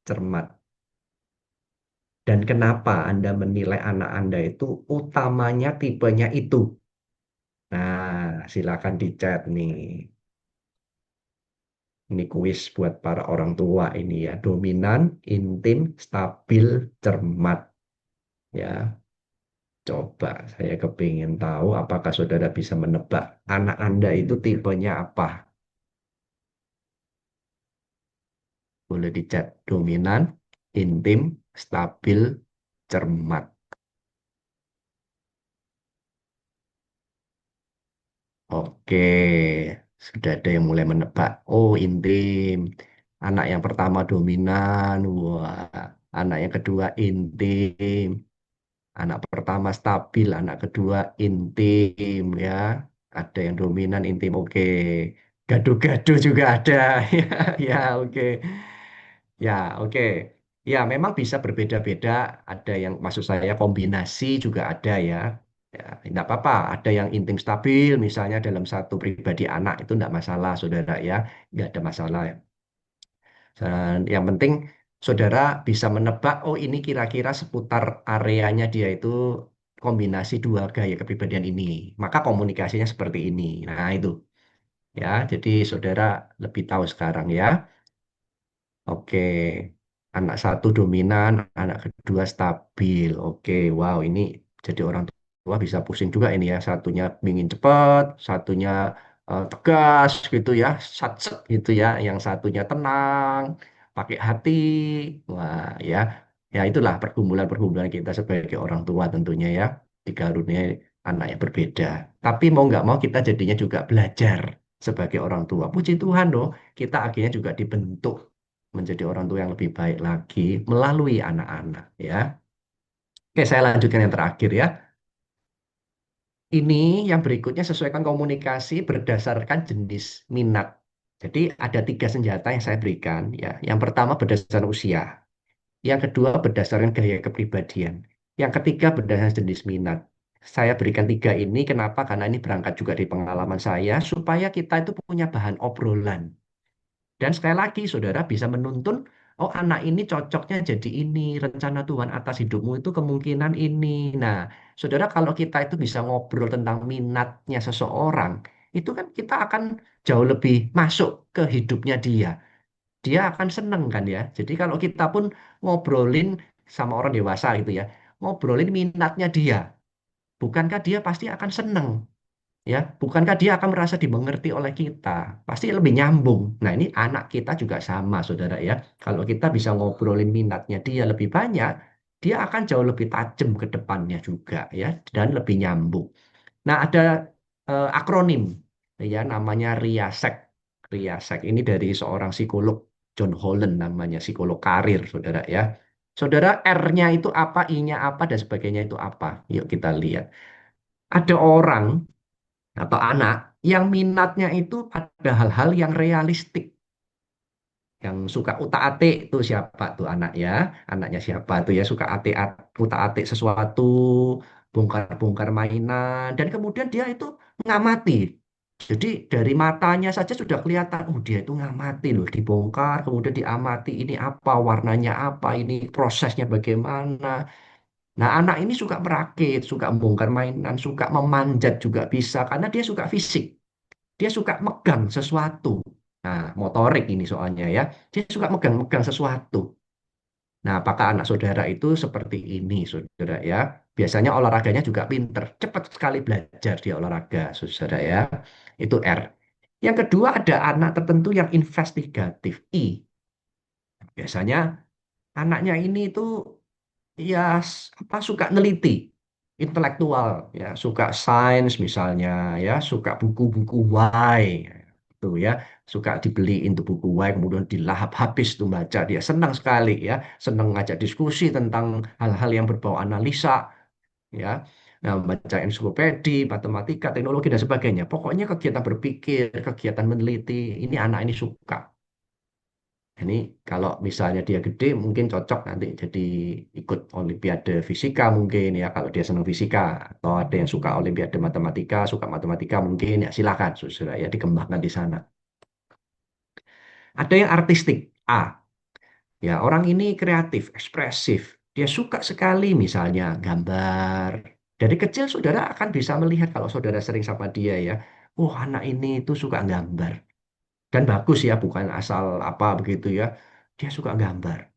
cermat? Dan kenapa Anda menilai anak Anda itu utamanya tipenya itu? Nah, silakan dicat nih. Ini kuis buat para orang tua ini ya. Dominan, intim, stabil, cermat. Ya, coba saya kepingin tahu apakah saudara bisa menebak anak Anda itu tipenya apa? Boleh dicat dominan, intim, stabil, cermat. Oke, sudah ada yang mulai menebak. Oh, intim. Anak yang pertama dominan. Wah, anak yang kedua intim. Anak pertama stabil, anak kedua intim ya. Ada yang dominan, intim. Oke. Gaduh-gaduh juga ada. Ya, ya, oke. Ya, oke. Ya, memang bisa berbeda-beda. Ada yang maksud saya kombinasi juga ada ya. Ya, tidak apa-apa. Ada yang intim stabil, misalnya dalam satu pribadi anak itu tidak masalah, saudara ya. Nggak ada masalah. Dan yang penting saudara bisa menebak, oh ini kira-kira seputar areanya dia itu kombinasi dua gaya kepribadian ini. Maka komunikasinya seperti ini. Nah, itu ya. Jadi saudara lebih tahu sekarang ya. Oke, anak satu dominan, anak kedua stabil. Oke, wow, ini jadi orang tua bisa pusing juga ini ya. Satunya ingin cepat, satunya tegas gitu ya, satset gitu ya. Yang satunya tenang, pakai hati. Wah ya, ya itulah pergumulan-pergumulan kita sebagai orang tua tentunya ya. Dikaruniai anak yang berbeda. Tapi mau nggak mau kita jadinya juga belajar sebagai orang tua. Puji Tuhan loh, kita akhirnya juga dibentuk menjadi orang tua yang lebih baik lagi melalui anak-anak ya. Oke, saya lanjutkan yang terakhir ya. Ini yang berikutnya sesuaikan komunikasi berdasarkan jenis minat. Jadi ada tiga senjata yang saya berikan ya. Yang pertama berdasarkan usia, yang kedua berdasarkan gaya kepribadian, yang ketiga berdasarkan jenis minat. Saya berikan tiga ini kenapa? Karena ini berangkat juga di pengalaman saya supaya kita itu punya bahan obrolan. Dan sekali lagi, saudara bisa menuntun, oh anak ini cocoknya jadi ini, rencana Tuhan atas hidupmu itu kemungkinan ini. Nah, saudara kalau kita itu bisa ngobrol tentang minatnya seseorang, itu kan kita akan jauh lebih masuk ke hidupnya dia. Dia akan seneng kan ya. Jadi kalau kita pun ngobrolin sama orang dewasa gitu ya, ngobrolin minatnya dia, bukankah dia pasti akan seneng? Ya, bukankah dia akan merasa dimengerti oleh kita? Pasti lebih nyambung. Nah, ini anak kita juga sama, saudara ya. Kalau kita bisa ngobrolin minatnya dia lebih banyak, dia akan jauh lebih tajam ke depannya juga ya, dan lebih nyambung. Nah, ada akronim ya namanya RIASEC. RIASEC ini dari seorang psikolog John Holland namanya, psikolog karir, saudara ya. Saudara, R-nya itu apa, I-nya apa, dan sebagainya itu apa? Yuk kita lihat. Ada orang atau anak yang minatnya itu pada hal-hal yang realistik, yang suka utak-atik itu siapa tuh anak ya, anaknya siapa tuh ya, suka utak-atik sesuatu, bongkar-bongkar mainan, dan kemudian dia itu mengamati. Jadi dari matanya saja sudah kelihatan, oh dia itu ngamati loh, dibongkar, kemudian diamati, ini apa, warnanya apa, ini prosesnya bagaimana. Nah, anak ini suka merakit, suka membongkar mainan, suka memanjat juga bisa, karena dia suka fisik. Dia suka megang sesuatu. Nah, motorik ini soalnya ya. Dia suka megang-megang sesuatu. Nah, apakah anak saudara itu seperti ini, saudara ya? Biasanya olahraganya juga pinter. Cepat sekali belajar dia olahraga, saudara ya. Itu R. Yang kedua ada anak tertentu yang investigatif, I. Biasanya anaknya ini itu ya apa suka neliti, intelektual ya, suka sains misalnya ya, suka buku-buku why itu ya, suka dibeliin tuh buku why kemudian dilahap habis tuh baca, dia senang sekali ya, senang ngajak diskusi tentang hal-hal yang berbau analisa ya. Nah, baca ensiklopedia, matematika, teknologi dan sebagainya. Pokoknya kegiatan berpikir, kegiatan meneliti, ini anak ini suka. Ini kalau misalnya dia gede mungkin cocok nanti jadi ikut Olimpiade Fisika mungkin ya kalau dia senang fisika, atau ada yang suka Olimpiade Matematika, suka matematika mungkin ya silakan saudara ya dikembangkan di sana. Ada yang artistik A, ya orang ini kreatif, ekspresif. Dia suka sekali misalnya gambar. Dari kecil saudara akan bisa melihat kalau saudara sering sama dia ya. Oh, anak ini itu suka gambar. Dan bagus ya, bukan asal apa begitu ya. Dia suka gambar.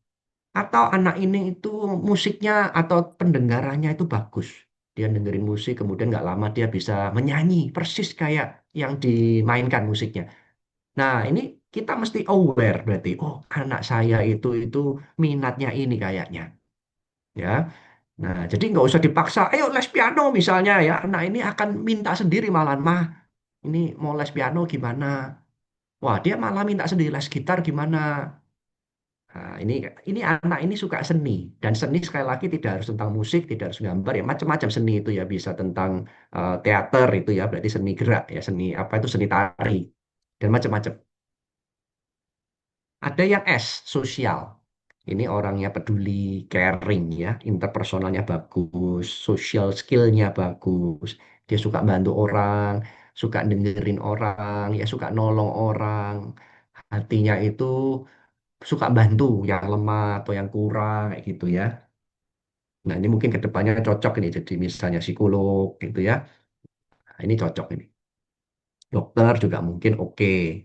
Atau anak ini itu musiknya atau pendengarannya itu bagus. Dia dengerin musik, kemudian nggak lama dia bisa menyanyi persis kayak yang dimainkan musiknya. Nah, ini kita mesti aware berarti. Oh, anak saya itu minatnya ini kayaknya. Ya. Nah, jadi nggak usah dipaksa. Ayo les piano misalnya ya. Anak ini akan minta sendiri malah, mah. Ini mau les piano gimana? Wah, dia malah minta sendiri les gitar gimana? Nah, ini anak ini suka seni dan seni sekali lagi tidak harus tentang musik, tidak harus gambar ya macam-macam seni itu ya bisa tentang teater itu ya berarti seni gerak ya seni apa itu seni tari dan macam-macam. Ada yang S sosial. Ini orangnya peduli, caring ya, interpersonalnya bagus, social skillnya bagus. Dia suka bantu orang, suka dengerin orang, ya suka nolong orang. Hatinya itu suka bantu yang lemah atau yang kurang kayak gitu ya. Nah, ini mungkin ke depannya cocok ini jadi misalnya psikolog gitu ya. Nah, ini cocok ini. Dokter juga mungkin oke.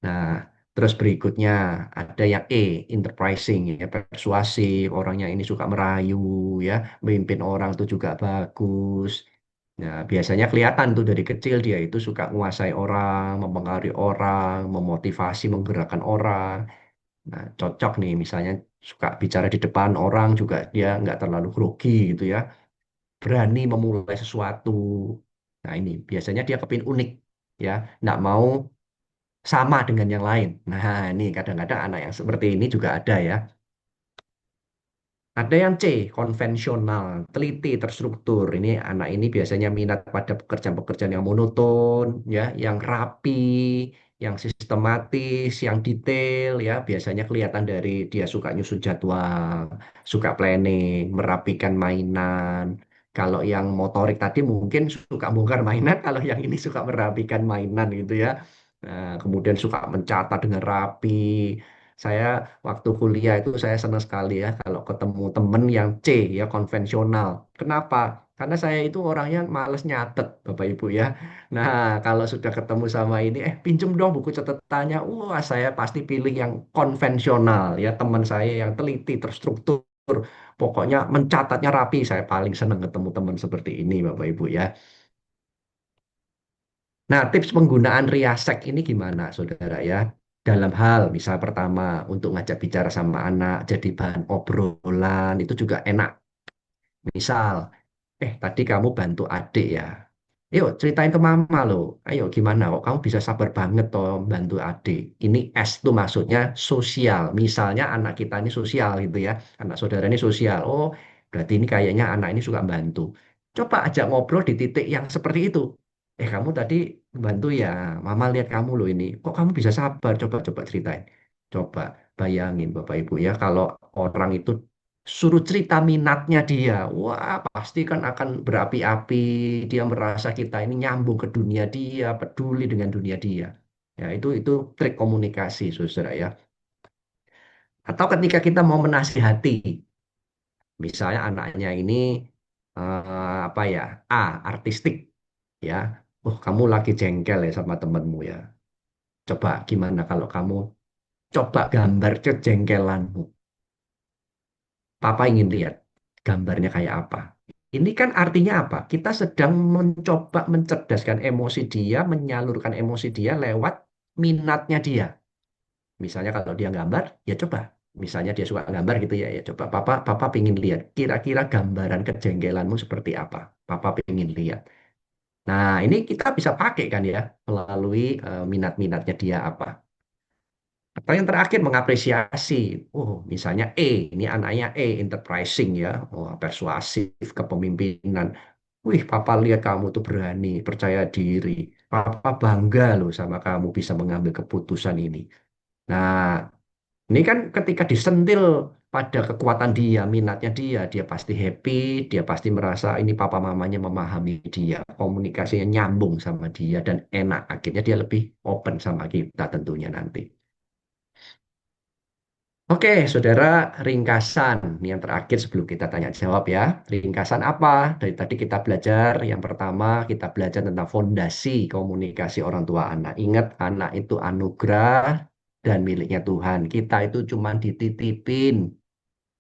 Nah, Terus berikutnya ada yang enterprising ya, persuasif, orangnya ini suka merayu ya, memimpin orang tuh juga bagus. Nah, biasanya kelihatan tuh dari kecil dia itu suka menguasai orang, mempengaruhi orang, memotivasi, menggerakkan orang. Nah, cocok nih misalnya suka bicara di depan orang juga dia nggak terlalu grogi gitu ya, berani memulai sesuatu. Nah, ini biasanya dia kepin unik ya, nggak mau sama dengan yang lain. Nah, ini kadang-kadang anak yang seperti ini juga ada ya. Ada yang C, konvensional, teliti, terstruktur. Ini anak ini biasanya minat pada pekerjaan-pekerjaan yang monoton, ya, yang rapi, yang sistematis, yang detail, ya. Biasanya kelihatan dari dia suka nyusun jadwal, suka planning, merapikan mainan. Kalau yang motorik tadi mungkin suka bongkar mainan, kalau yang ini suka merapikan mainan gitu ya. Nah, kemudian suka mencatat dengan rapi. Saya waktu kuliah itu saya senang sekali ya kalau ketemu temen yang C ya konvensional. Kenapa? Karena saya itu orangnya males nyatet, Bapak Ibu ya. Nah, kalau sudah ketemu sama ini, pinjem dong buku catatannya. Wah, saya pasti pilih yang konvensional ya. Teman saya yang teliti, terstruktur. Pokoknya mencatatnya rapi. Saya paling senang ketemu teman seperti ini, Bapak Ibu ya. Nah, tips penggunaan riasek ini gimana, saudara ya? Dalam hal, misal pertama, untuk ngajak bicara sama anak, jadi bahan obrolan, itu juga enak. Misal, tadi kamu bantu adik ya. Yuk, ceritain ke mama loh. Ayo, gimana kok kamu bisa sabar banget toh bantu adik. Ini S tuh maksudnya sosial. Misalnya anak kita ini sosial gitu ya. Anak saudara ini sosial. Oh, berarti ini kayaknya anak ini suka bantu. Coba ajak ngobrol di titik yang seperti itu. Kamu tadi bantu ya. Mama lihat kamu loh ini. Kok kamu bisa sabar? Coba ceritain. Coba bayangin Bapak Ibu ya. Kalau orang itu suruh cerita minatnya dia, wah pasti kan akan berapi-api. Dia merasa kita ini nyambung ke dunia dia, peduli dengan dunia dia. Ya itu trik komunikasi, saudara ya. Atau ketika kita mau menasihati, misalnya anaknya ini apa ya, artistik ya. Oh kamu lagi jengkel ya sama temenmu ya. Coba gimana kalau kamu coba gambar kejengkelanmu. Papa ingin lihat gambarnya kayak apa. Ini kan artinya apa? Kita sedang mencoba mencerdaskan emosi dia, menyalurkan emosi dia lewat minatnya dia. Misalnya kalau dia gambar, ya coba. Misalnya dia suka gambar gitu ya, ya coba. Papa pengen lihat. Kira-kira gambaran kejengkelanmu seperti apa? Papa pengen lihat. Nah, ini kita bisa pakai kan ya, melalui minat-minatnya dia apa. Atau yang terakhir mengapresiasi. Oh, misalnya ini anaknya enterprising ya, oh, persuasif, kepemimpinan. Wih, Papa lihat kamu tuh berani, percaya diri. Papa bangga loh sama kamu bisa mengambil keputusan ini. Nah, ini kan ketika disentil pada kekuatan dia, minatnya dia, dia pasti happy, dia pasti merasa ini papa mamanya memahami dia, komunikasinya nyambung sama dia dan enak. Akhirnya dia lebih open sama kita tentunya nanti. Oke, saudara, ringkasan. Ini yang terakhir sebelum kita tanya jawab ya. Ringkasan apa? Dari tadi kita belajar, yang pertama kita belajar tentang fondasi komunikasi orang tua anak. Ingat, anak itu anugerah dan miliknya Tuhan. Kita itu cuma dititipin,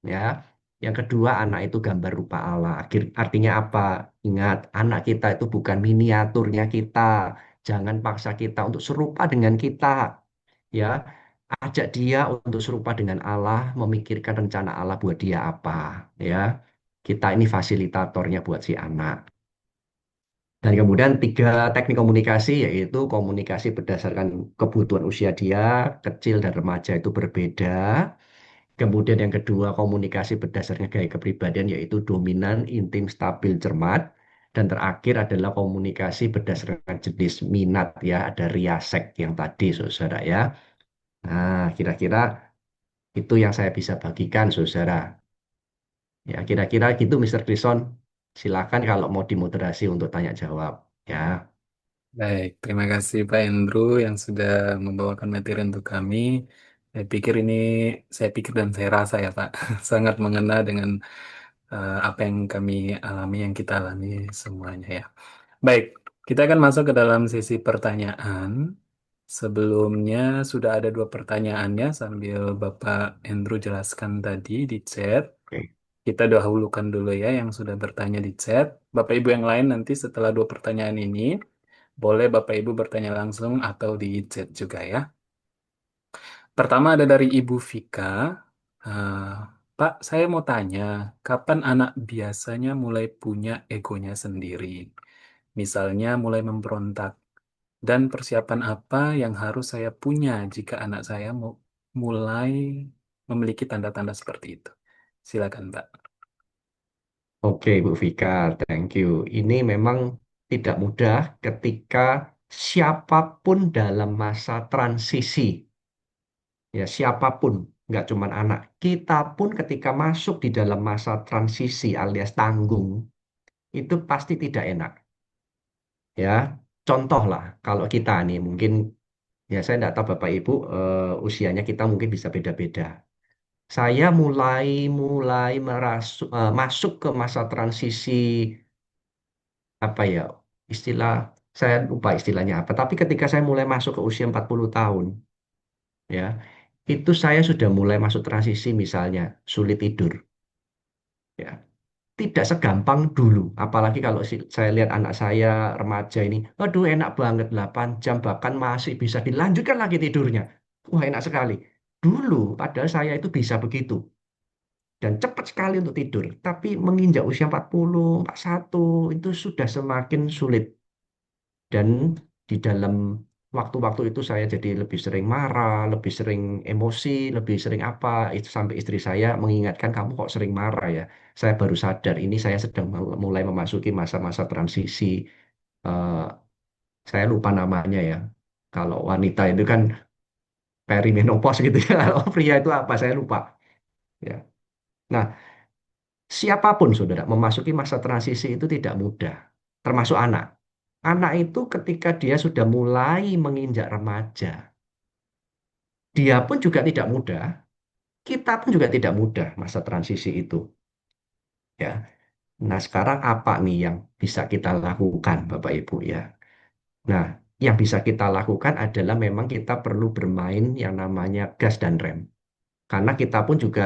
ya. Yang kedua, anak itu gambar rupa Allah. Artinya apa? Ingat, anak kita itu bukan miniaturnya kita. Jangan paksa kita untuk serupa dengan kita. Ya, ajak dia untuk serupa dengan Allah, memikirkan rencana Allah buat dia apa, ya. Kita ini fasilitatornya buat si anak. Dan kemudian tiga teknik komunikasi yaitu komunikasi berdasarkan kebutuhan usia dia, kecil dan remaja itu berbeda. Kemudian yang kedua komunikasi berdasarkan gaya kepribadian yaitu dominan, intim, stabil, cermat. Dan terakhir adalah komunikasi berdasarkan jenis minat ya, ada riasek yang tadi saudara ya. Nah, kira-kira itu yang saya bisa bagikan, saudara. Ya, kira-kira gitu, Mr. Krison. Silakan kalau mau dimoderasi untuk tanya jawab. Ya, Baik, terima kasih Pak Andrew yang sudah membawakan materi untuk kami. Saya pikir dan saya rasa ya Pak, sangat mengena dengan apa yang kami alami, yang kita alami semuanya ya. Baik, kita akan masuk ke dalam sesi pertanyaan. Sebelumnya sudah ada dua pertanyaannya sambil Bapak Andrew jelaskan tadi di chat. Oke. Kita dahulukan dulu ya yang sudah bertanya di chat. Bapak Ibu yang lain nanti setelah dua pertanyaan ini, boleh Bapak Ibu bertanya langsung atau di chat juga ya. Pertama ada dari Ibu Vika. Eh, Pak, saya mau tanya, kapan anak biasanya mulai punya egonya sendiri? Misalnya mulai memberontak. Dan persiapan apa yang harus saya punya jika anak saya mau mulai memiliki tanda-tanda seperti itu? Silakan, Mbak. Oke, Bu Vika, thank you. Ini memang tidak mudah ketika siapapun dalam masa transisi, ya siapapun, nggak cuma anak. Kita pun ketika masuk di dalam masa transisi alias tanggung, itu pasti tidak enak. Ya, contoh lah, kalau kita nih mungkin, ya saya tidak tahu Bapak Ibu, usianya kita mungkin bisa beda-beda. Saya mulai mulai masuk ke masa transisi apa ya istilah saya lupa istilahnya apa. Tapi ketika saya mulai masuk ke usia 40 tahun, ya itu saya sudah mulai masuk transisi misalnya sulit tidur, ya tidak segampang dulu. Apalagi kalau saya lihat anak saya remaja ini, aduh enak banget 8 jam bahkan masih bisa dilanjutkan lagi tidurnya. Wah enak sekali. Dulu padahal saya itu bisa begitu dan cepat sekali untuk tidur. Tapi menginjak usia 40, 41 itu sudah semakin sulit. Dan di dalam waktu-waktu itu saya jadi lebih sering marah, lebih sering emosi, lebih sering apa. Itu sampai istri saya mengingatkan, kamu kok sering marah ya. Saya baru sadar ini saya sedang mulai memasuki masa-masa transisi. Eh, saya lupa namanya ya. Kalau wanita itu kan perimenopause gitu ya. Kalau pria itu apa? Saya lupa. Ya. Nah, siapapun saudara memasuki masa transisi itu tidak mudah. Termasuk anak. Anak itu ketika dia sudah mulai menginjak remaja, dia pun juga tidak mudah, kita pun juga tidak mudah masa transisi itu, ya. Nah, sekarang apa nih yang bisa kita lakukan, Bapak Ibu ya? Nah, yang bisa kita lakukan adalah memang kita perlu bermain yang namanya gas dan rem. Karena kita pun juga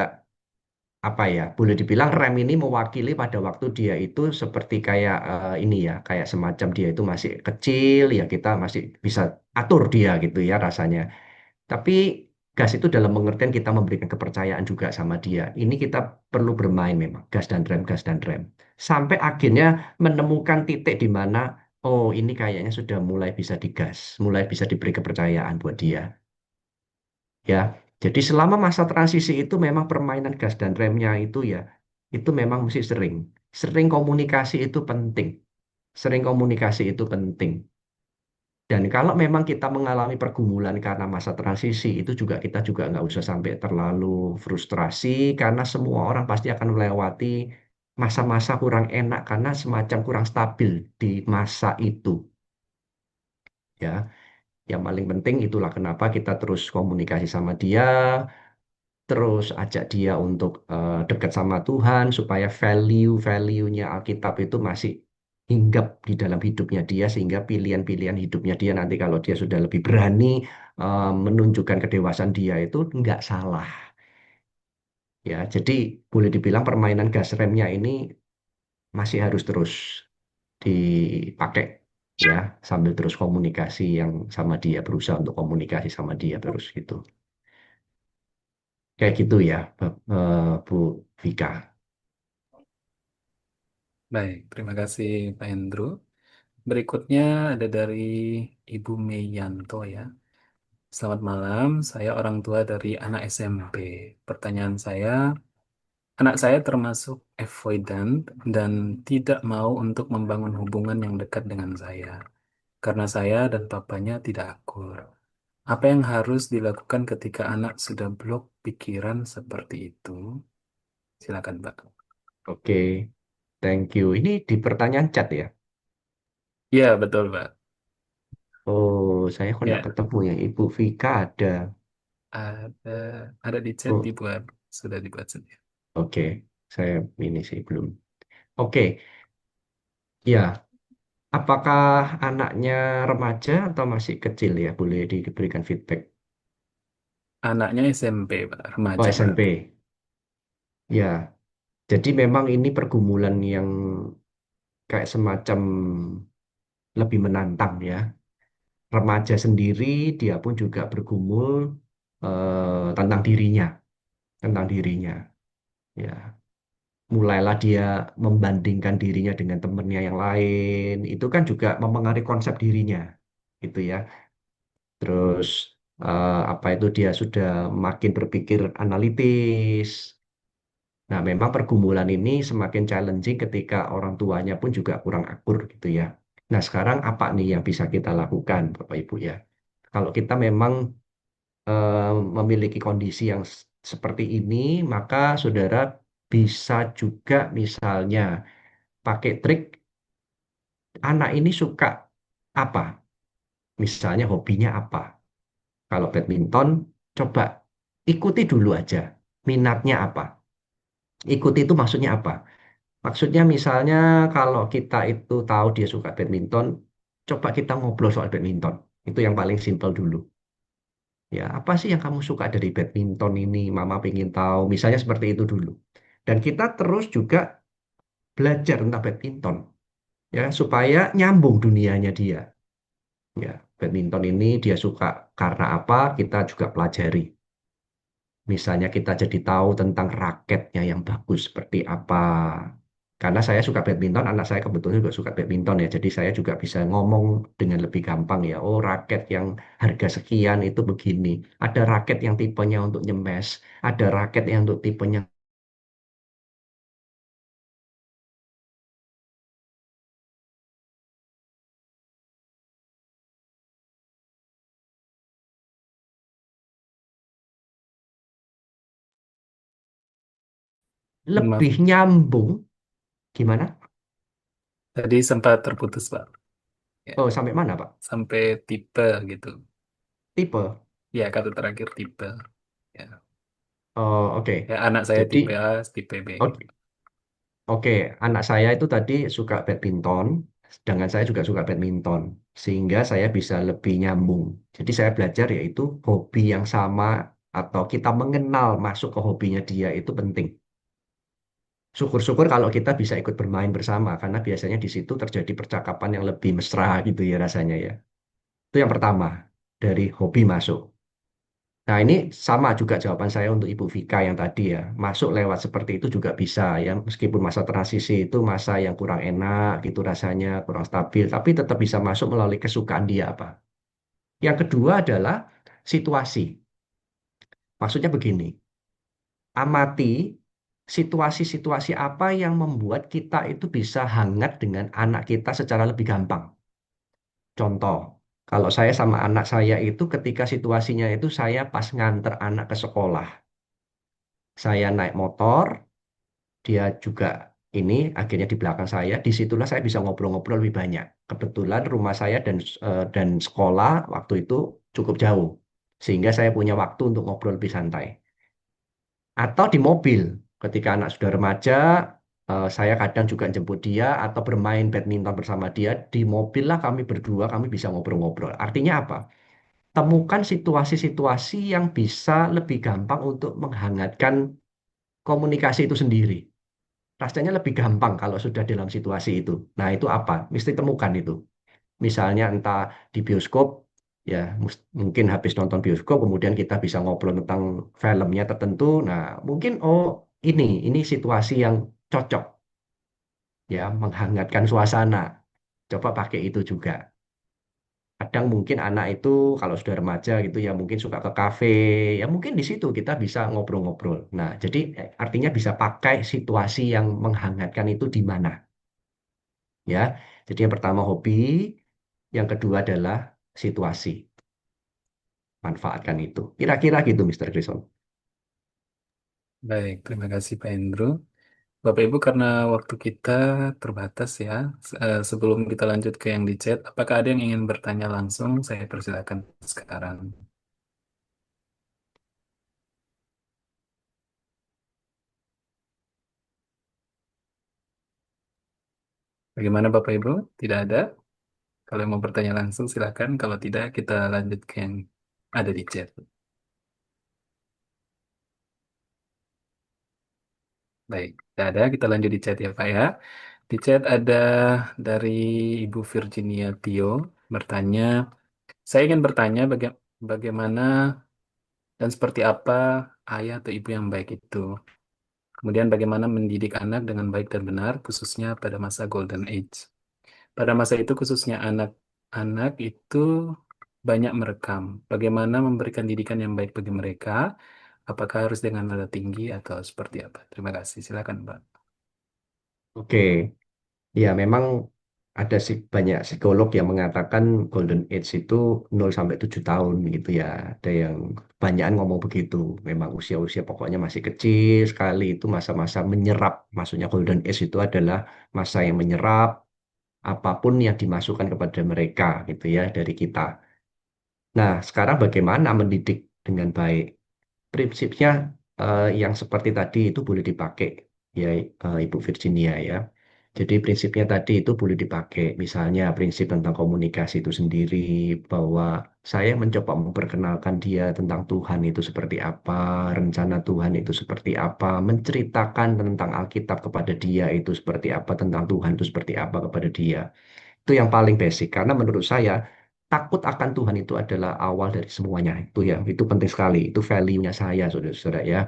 apa ya, boleh dibilang rem ini mewakili pada waktu dia itu seperti kayak ini ya, kayak semacam dia itu masih kecil ya kita masih bisa atur dia gitu ya rasanya. Tapi gas itu dalam pengertian kita memberikan kepercayaan juga sama dia. Ini kita perlu bermain memang, gas dan rem, gas dan rem. Sampai akhirnya menemukan titik di mana, oh ini kayaknya sudah mulai bisa digas, mulai bisa diberi kepercayaan buat dia. Ya, jadi selama masa transisi itu memang permainan gas dan remnya itu ya, itu memang mesti sering. Sering komunikasi itu penting. Sering komunikasi itu penting. Dan kalau memang kita mengalami pergumulan karena masa transisi, itu juga kita juga nggak usah sampai terlalu frustrasi, karena semua orang pasti akan melewati masa-masa kurang enak karena semacam kurang stabil di masa itu. Ya, yang paling penting itulah kenapa kita terus komunikasi sama dia, terus ajak dia untuk dekat sama Tuhan supaya value-value-nya Alkitab itu masih hinggap di dalam hidupnya dia sehingga pilihan-pilihan hidupnya dia nanti kalau dia sudah lebih berani menunjukkan kedewasaan dia itu nggak salah ya. Jadi boleh dibilang permainan gas remnya ini masih harus terus dipakai ya, sambil terus komunikasi yang sama dia, berusaha untuk komunikasi sama dia terus gitu. Kayak gitu ya, Bu Vika. Baik, terima kasih Pak Hendro. Berikutnya ada dari Ibu Meyanto ya. Selamat malam, saya orang tua dari anak SMP. Pertanyaan saya, anak saya termasuk avoidant dan tidak mau untuk membangun hubungan yang dekat dengan saya karena saya dan papanya tidak akur. Apa yang harus dilakukan ketika anak sudah blok pikiran seperti itu? Silakan, Pak. Oke, thank you. Ini di pertanyaan chat ya. Iya, betul, Pak. Oh, saya kok nggak Ya, ketemu ya. Ibu Vika ada. ada ada di chat Oh, dibuat, sudah dibuat sendiri. oke. Saya ini sih belum. Oke, ya. Apakah anaknya remaja atau masih kecil ya? Boleh diberikan feedback. Anaknya SMP, Pak, Oh, remaja berarti. SMP. Ya, jadi memang ini pergumulan yang kayak semacam lebih menantang ya. Remaja sendiri dia pun juga bergumul tentang dirinya, tentang dirinya. Ya, mulailah dia membandingkan dirinya dengan temennya yang lain. Itu kan juga mempengaruhi konsep dirinya, gitu ya. Terus apa itu dia sudah makin berpikir analitis. Nah, memang pergumulan ini semakin challenging ketika orang tuanya pun juga kurang akur gitu ya. Nah, sekarang apa nih yang bisa kita lakukan, Bapak Ibu ya? Kalau kita memang memiliki kondisi yang seperti ini, maka saudara bisa juga misalnya pakai trik anak ini suka apa? Misalnya hobinya apa? Kalau badminton, coba ikuti dulu aja. Minatnya apa? Ikuti itu maksudnya apa? Maksudnya misalnya kalau kita itu tahu dia suka badminton, coba kita ngobrol soal badminton. Itu yang paling simpel dulu. Ya, apa sih yang kamu suka dari badminton ini? Mama pengen tahu. Misalnya seperti itu dulu. Dan kita terus juga belajar tentang badminton. Ya, supaya nyambung dunianya dia. Ya, badminton ini dia suka karena apa? Kita juga pelajari. Misalnya kita jadi tahu tentang raketnya yang bagus seperti apa. Karena saya suka badminton, anak saya kebetulan juga suka badminton ya. Jadi saya juga bisa ngomong dengan lebih gampang ya. Oh, raket yang harga sekian itu begini. Ada raket yang tipenya untuk nyemes. Ada raket yang untuk tipenya Maaf, lebih nyambung. Gimana? tadi sempat terputus, Pak. Ya, Oh, sampai mana, Pak? sampai tipe gitu. Tipe. Ya, kata terakhir tipe. Ya, Oh, oke. ya anak saya Jadi, tipe A, tipe B. oke. Oke, anak saya itu tadi suka badminton, sedangkan saya juga suka badminton, sehingga saya bisa lebih nyambung. Jadi saya belajar yaitu hobi yang sama atau kita mengenal masuk ke hobinya dia itu penting. Syukur-syukur kalau kita bisa ikut bermain bersama, karena biasanya di situ terjadi percakapan yang lebih mesra gitu ya rasanya ya. Itu yang pertama, dari hobi masuk. Nah, ini sama juga jawaban saya untuk Ibu Vika yang tadi ya. Masuk lewat seperti itu juga bisa ya. Meskipun masa transisi itu masa yang kurang enak gitu rasanya, kurang stabil, tapi tetap bisa masuk melalui kesukaan dia apa. Yang kedua adalah situasi. Maksudnya begini, amati situasi-situasi apa yang membuat kita itu bisa hangat dengan anak kita secara lebih gampang. Contoh, kalau saya sama anak saya itu ketika situasinya itu saya pas nganter anak ke sekolah. Saya naik motor, dia juga ini akhirnya di belakang saya. Disitulah saya bisa ngobrol-ngobrol lebih banyak. Kebetulan rumah saya dan sekolah waktu itu cukup jauh, sehingga saya punya waktu untuk ngobrol lebih santai. Atau di mobil, ketika anak sudah remaja, saya kadang juga jemput dia atau bermain badminton bersama dia. Di mobil lah kami berdua, kami bisa ngobrol-ngobrol. Artinya apa? Temukan situasi-situasi yang bisa lebih gampang untuk menghangatkan komunikasi itu sendiri. Rasanya lebih gampang kalau sudah dalam situasi itu. Nah, itu apa? Mesti temukan itu. Misalnya entah di bioskop, ya mungkin habis nonton bioskop, kemudian kita bisa ngobrol tentang filmnya tertentu. Nah, mungkin oh ini situasi yang cocok ya menghangatkan suasana. Coba pakai itu juga. Kadang mungkin anak itu kalau sudah remaja gitu ya mungkin suka ke kafe, ya mungkin di situ kita bisa ngobrol-ngobrol. Nah, jadi artinya bisa pakai situasi yang menghangatkan itu di mana. Ya, jadi yang pertama hobi, yang kedua adalah situasi. Manfaatkan itu. Kira-kira gitu, Mister Grison. Baik, terima kasih Pak Hendro. Bapak Ibu, karena waktu kita terbatas ya, sebelum kita lanjut ke yang di chat, apakah ada yang ingin bertanya langsung? Saya persilakan sekarang. Bagaimana Bapak Ibu? Tidak ada? Kalau mau bertanya langsung silakan. Kalau tidak kita lanjut ke yang ada di chat. Baik, tidak ada. Kita lanjut di chat ya Pak ya. Di chat ada dari Ibu Virginia Tio bertanya, saya ingin bertanya bagaimana dan seperti apa ayah atau ibu yang baik itu. Kemudian bagaimana mendidik anak dengan baik dan benar, khususnya pada masa Golden Age. Pada masa itu khususnya anak-anak itu banyak merekam. Bagaimana memberikan didikan yang baik bagi mereka? Apakah harus dengan nada tinggi atau seperti apa? Terima kasih. Silakan, Pak. Oke, ya memang ada sih banyak psikolog yang mengatakan golden age itu 0 sampai 7 tahun gitu ya. Ada yang banyak ngomong begitu. Memang usia-usia pokoknya masih kecil sekali, itu masa-masa menyerap. Maksudnya golden age itu adalah masa yang menyerap apapun yang dimasukkan kepada mereka gitu ya dari kita. Nah, sekarang bagaimana mendidik dengan baik? Prinsipnya yang seperti tadi itu boleh dipakai ya, Ibu Virginia ya. Jadi prinsipnya tadi itu boleh dipakai. Misalnya prinsip tentang komunikasi itu sendiri, bahwa saya mencoba memperkenalkan dia tentang Tuhan itu seperti apa, rencana Tuhan itu seperti apa, menceritakan tentang Alkitab kepada dia itu seperti apa, tentang Tuhan itu seperti apa kepada dia. Itu yang paling basic, karena menurut saya takut akan Tuhan itu adalah awal dari semuanya. Itu ya, itu penting sekali. Itu value-nya saya, saudara-saudara ya.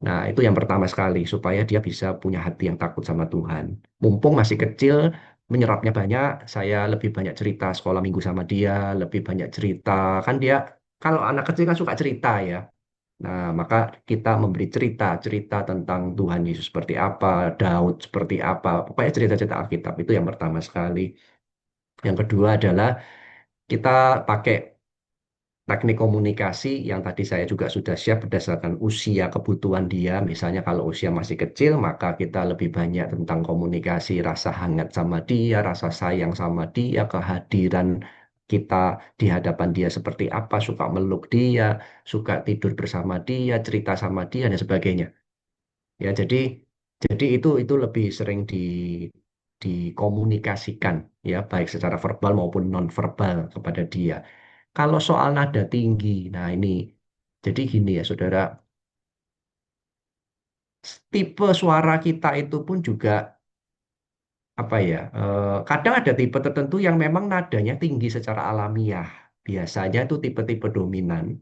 Nah, itu yang pertama sekali, supaya dia bisa punya hati yang takut sama Tuhan. Mumpung masih kecil, menyerapnya banyak, saya lebih banyak cerita sekolah minggu sama dia, lebih banyak cerita. Kan dia, kalau anak kecil kan suka cerita ya. Nah, maka kita memberi cerita-cerita tentang Tuhan Yesus seperti apa, Daud seperti apa, pokoknya cerita-cerita Alkitab itu yang pertama sekali. Yang kedua adalah kita pakai teknik komunikasi yang tadi saya juga sudah share berdasarkan usia kebutuhan dia. Misalnya kalau usia masih kecil, maka kita lebih banyak tentang komunikasi, rasa hangat sama dia, rasa sayang sama dia, kehadiran kita di hadapan dia seperti apa, suka meluk dia, suka tidur bersama dia, cerita sama dia, dan sebagainya. Ya, jadi itu lebih sering dikomunikasikan ya, baik secara verbal maupun non-verbal kepada dia. Kalau soal nada tinggi, nah ini, jadi gini ya saudara, tipe suara kita itu pun juga apa ya, kadang ada tipe tertentu yang memang nadanya tinggi secara alamiah. Biasanya itu tipe-tipe dominan,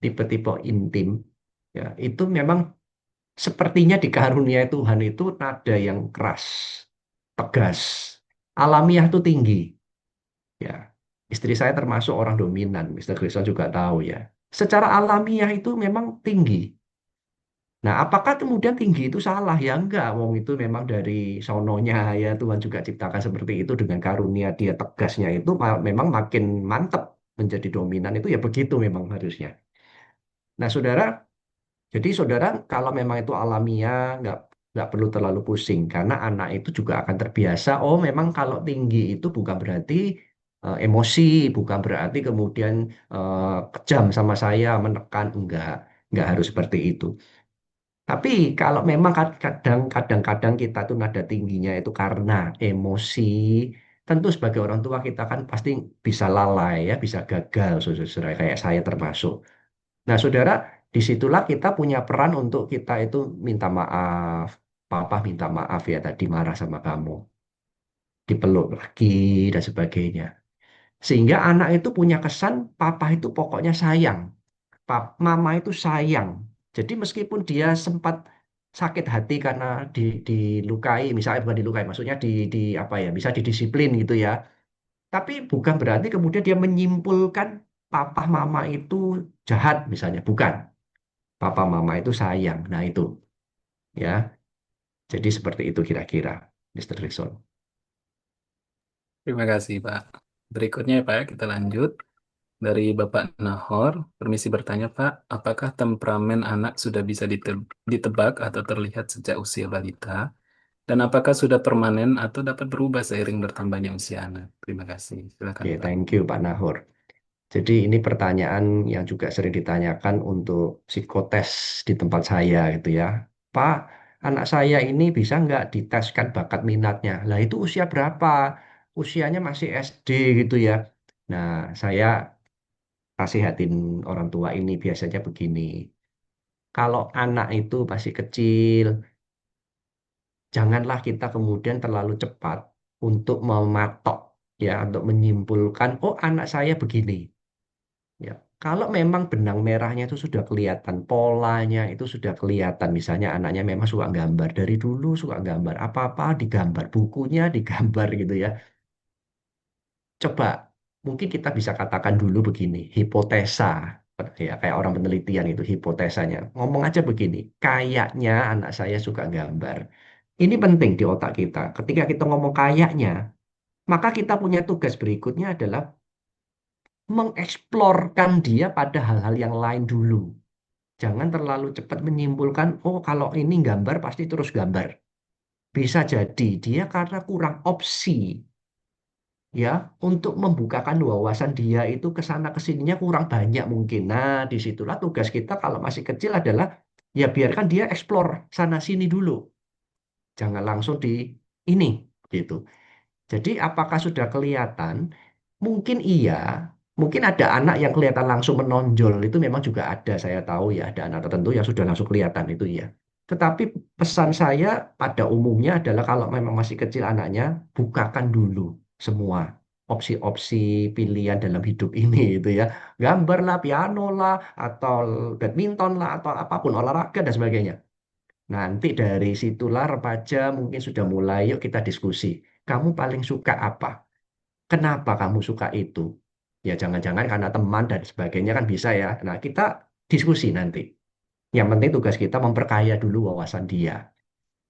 tipe-tipe intim, ya itu memang sepertinya dikaruniai Tuhan itu nada yang keras, tegas, alamiah itu tinggi. Ya, istri saya termasuk orang dominan, Mister Grayson juga tahu ya. Secara alamiah itu memang tinggi. Nah, apakah kemudian tinggi itu salah? Ya enggak, wong itu memang dari sononya ya, Tuhan juga ciptakan seperti itu dengan karunia dia tegasnya itu memang makin mantep menjadi dominan itu ya begitu memang harusnya. Nah, saudara, jadi saudara kalau memang itu alamiah nggak perlu terlalu pusing karena anak itu juga akan terbiasa. Oh, memang kalau tinggi itu bukan berarti emosi, bukan berarti kemudian kejam sama saya, menekan, enggak harus seperti itu. Tapi kalau memang kadang-kadang kita tuh nada tingginya itu karena emosi, tentu sebagai orang tua kita kan pasti bisa lalai ya, bisa gagal, saudara kayak saya termasuk. Nah, saudara, disitulah kita punya peran untuk kita itu minta maaf. Papa minta maaf ya tadi marah sama kamu, dipeluk lagi dan sebagainya. Sehingga anak itu punya kesan papa itu pokoknya sayang. Mama itu sayang. Jadi meskipun dia sempat sakit hati karena dilukai, misalnya bukan dilukai, maksudnya di apa ya, bisa didisiplin gitu ya. Tapi bukan berarti kemudian dia menyimpulkan papa mama itu jahat misalnya, bukan. Papa mama itu sayang. Nah itu ya. Jadi seperti itu kira-kira, Mr. Rizal. Terima kasih, Pak. Berikutnya ya, Pak, kita lanjut. Dari Bapak Nahor, permisi bertanya, Pak, apakah temperamen anak sudah bisa ditebak atau terlihat sejak usia balita? Dan apakah sudah permanen atau dapat berubah seiring bertambahnya usia anak? Terima kasih. Silakan, Oke, Pak. thank you Pak Nahor. Jadi ini pertanyaan yang juga sering ditanyakan untuk psikotes di tempat saya gitu ya. Pak, anak saya ini bisa nggak diteskan bakat minatnya? Lah itu usia berapa? usianya masih SD gitu ya. Nah, saya nasihatin orang tua ini biasanya begini. Kalau anak itu masih kecil, janganlah kita kemudian terlalu cepat untuk mematok ya, untuk menyimpulkan, oh anak saya begini. Ya, kalau memang benang merahnya itu sudah kelihatan, polanya itu sudah kelihatan, misalnya anaknya memang suka gambar dari dulu, suka gambar apa-apa digambar, bukunya digambar gitu ya. Coba mungkin kita bisa katakan dulu begini, hipotesa ya kayak orang penelitian itu hipotesanya. Ngomong aja begini, kayaknya anak saya suka gambar. Ini penting di otak kita. Ketika kita ngomong kayaknya, maka kita punya tugas berikutnya adalah mengeksplorkan dia pada hal-hal yang lain dulu. Jangan terlalu cepat menyimpulkan, oh kalau ini gambar pasti terus gambar. Bisa jadi dia karena kurang opsi ya untuk membukakan wawasan dia itu ke sana ke sininya kurang banyak mungkin. Nah, disitulah tugas kita kalau masih kecil adalah ya biarkan dia eksplor sana sini dulu. Jangan langsung di ini gitu. Jadi apakah sudah kelihatan? Mungkin iya, mungkin ada anak yang kelihatan langsung menonjol itu memang juga ada, saya tahu ya ada anak tertentu yang sudah langsung kelihatan itu iya. Tetapi pesan saya pada umumnya adalah kalau memang masih kecil anaknya, bukakan dulu semua opsi-opsi pilihan dalam hidup ini itu ya. Gambar lah, piano lah, atau badminton lah, atau apapun olahraga dan sebagainya. Nanti dari situlah remaja mungkin sudah mulai, yuk kita diskusi. Kamu paling suka apa? Kenapa kamu suka itu? Ya jangan-jangan karena teman dan sebagainya kan bisa ya. Nah, kita diskusi nanti. Yang penting tugas kita memperkaya dulu wawasan dia.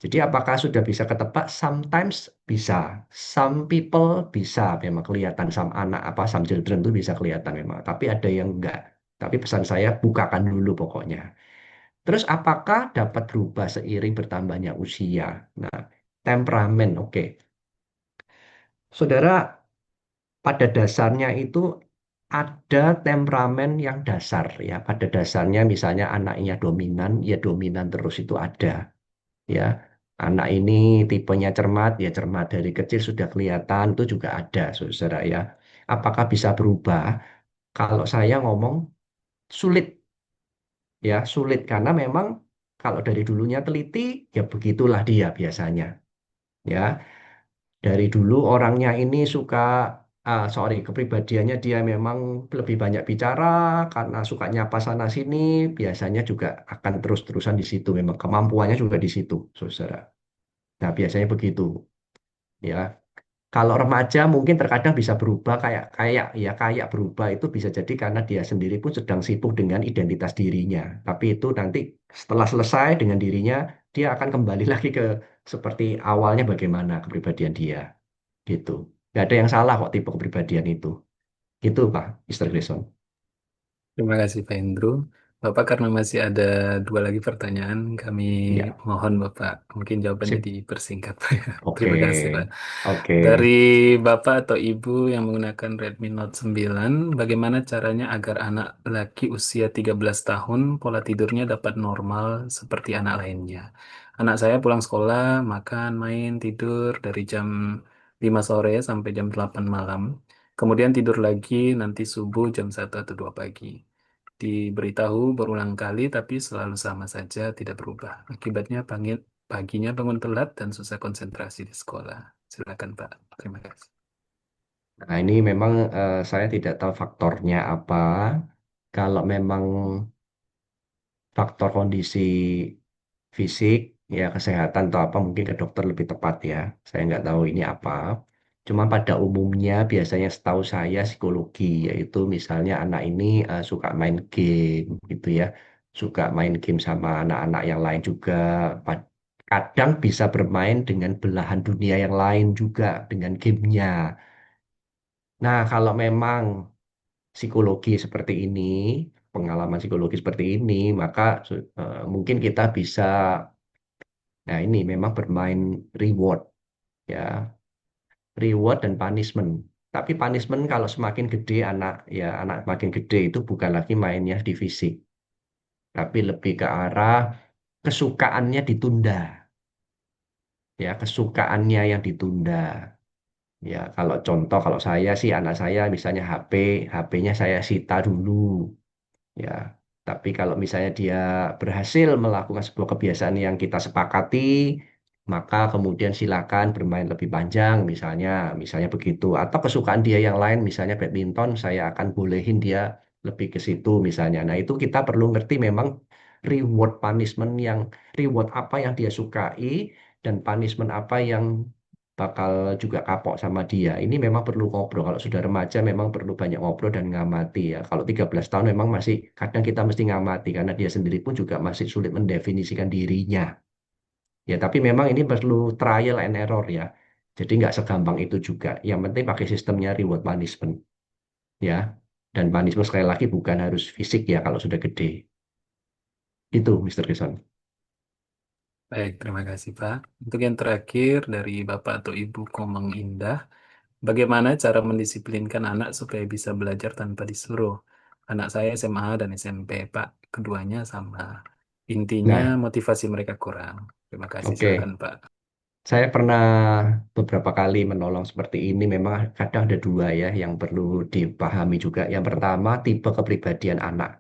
Jadi apakah sudah bisa ketebak? Sometimes bisa. Some people bisa memang kelihatan. Some anak apa, some children itu bisa kelihatan memang. Tapi ada yang enggak. Tapi pesan saya bukakan dulu pokoknya. Terus apakah dapat berubah seiring bertambahnya usia? Nah, temperamen, oke. Saudara, pada dasarnya itu ada temperamen yang dasar ya. Pada dasarnya misalnya anaknya dominan, ya dominan terus itu ada ya. Anak ini tipenya cermat, ya cermat dari kecil sudah kelihatan itu juga ada, saudara ya. Apakah bisa berubah? Kalau saya ngomong sulit ya, sulit karena memang kalau dari dulunya teliti ya begitulah dia biasanya ya. Dari dulu orangnya ini suka, sorry, kepribadiannya dia memang lebih banyak bicara karena suka nyapa sana sini, biasanya juga akan terus-terusan di situ. Memang kemampuannya juga di situ, saudara. Nah, biasanya begitu, ya. Kalau remaja mungkin terkadang bisa berubah kayak kayak ya kayak berubah itu bisa jadi karena dia sendiri pun sedang sibuk dengan identitas dirinya. Tapi itu nanti setelah selesai dengan dirinya, dia akan kembali lagi ke seperti awalnya bagaimana kepribadian dia gitu. Nggak ada yang salah kok tipe kepribadian itu. Gitu Pak, Mr. Grayson. Terima kasih Pak Hendro. Bapak karena masih ada dua lagi pertanyaan, kami Ya, mohon Bapak mungkin jawabannya sip. dipersingkat Pak ya. Oke, Terima kasih Pak. oke. Dari Bapak atau Ibu yang menggunakan Redmi Note 9, bagaimana caranya agar anak laki usia 13 tahun pola tidurnya dapat normal seperti anak lainnya? Anak saya pulang sekolah, makan, main, tidur dari jam 5 sore sampai jam 8 malam. Kemudian tidur lagi nanti subuh jam 1 atau 2 pagi. Diberitahu berulang kali tapi selalu sama saja, tidak berubah. Akibatnya paginya bangun telat dan susah konsentrasi di sekolah. Silakan Pak. Terima kasih. Nah, ini memang saya tidak tahu faktornya apa. Kalau memang faktor kondisi fisik, ya kesehatan atau apa, mungkin ke dokter lebih tepat ya. Saya nggak tahu ini apa. Cuma pada umumnya biasanya setahu saya psikologi, yaitu misalnya anak ini suka main game gitu ya. Suka main game sama anak-anak yang lain juga. Kadang bisa bermain dengan belahan dunia yang lain juga dengan gamenya. Nah, kalau memang psikologi seperti ini, pengalaman psikologi seperti ini, maka mungkin kita bisa, nah ini memang bermain reward ya, reward dan punishment. Tapi punishment kalau semakin gede anak, ya anak makin gede itu bukan lagi mainnya di fisik, tapi lebih ke arah kesukaannya ditunda, ya kesukaannya yang ditunda. Ya, kalau contoh, kalau saya sih anak saya misalnya HP-nya saya sita dulu. Ya, tapi kalau misalnya dia berhasil melakukan sebuah kebiasaan yang kita sepakati, maka kemudian silakan bermain lebih panjang, misalnya begitu. Atau kesukaan dia yang lain, misalnya badminton, saya akan bolehin dia lebih ke situ, misalnya. Nah, itu kita perlu ngerti memang reward punishment reward apa yang dia sukai dan punishment apa yang bakal juga kapok sama dia. Ini memang perlu ngobrol. Kalau sudah remaja memang perlu banyak ngobrol dan ngamati ya. Kalau 13 tahun memang masih kadang kita mesti ngamati karena dia sendiri pun juga masih sulit mendefinisikan dirinya. Ya, tapi memang ini perlu trial and error ya. Jadi nggak segampang itu juga. Yang penting pakai sistemnya reward punishment ya. Dan punishment sekali lagi bukan harus fisik ya kalau sudah gede. Itu Mr. Jason. Baik, terima kasih Pak. Untuk yang terakhir dari Bapak atau Ibu Komeng Indah, bagaimana cara mendisiplinkan anak supaya bisa belajar tanpa disuruh? Anak saya SMA dan SMP, Pak. Keduanya sama. Intinya Nah, motivasi mereka kurang. Terima kasih, oke. silakan Pak. Saya pernah beberapa kali menolong seperti ini. Memang kadang ada dua ya yang perlu dipahami juga. Yang pertama, tipe kepribadian anak.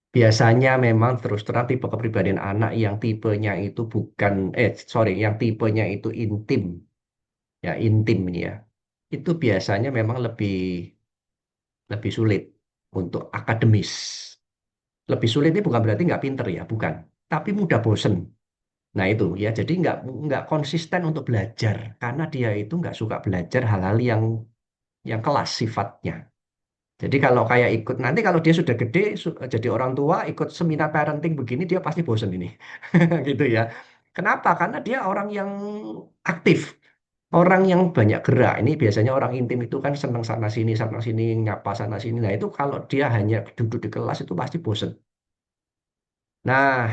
Biasanya memang terus terang tipe kepribadian anak yang tipenya itu bukan, sorry, yang tipenya itu intim, ya intim ini ya. Itu biasanya memang lebih lebih sulit untuk akademis. Lebih sulit ini bukan berarti nggak pinter ya, bukan. Tapi mudah bosen. Nah itu ya, jadi nggak konsisten untuk belajar karena dia itu nggak suka belajar hal-hal yang kelas sifatnya. Jadi kalau kayak ikut nanti kalau dia sudah gede jadi orang tua ikut seminar parenting begini dia pasti bosen ini, gitu ya. Kenapa? Karena dia orang yang aktif, orang yang banyak gerak. Ini biasanya orang intim itu kan senang sana sini, nyapa sana sini. Nah itu kalau dia hanya duduk di kelas itu pasti bosen. Nah,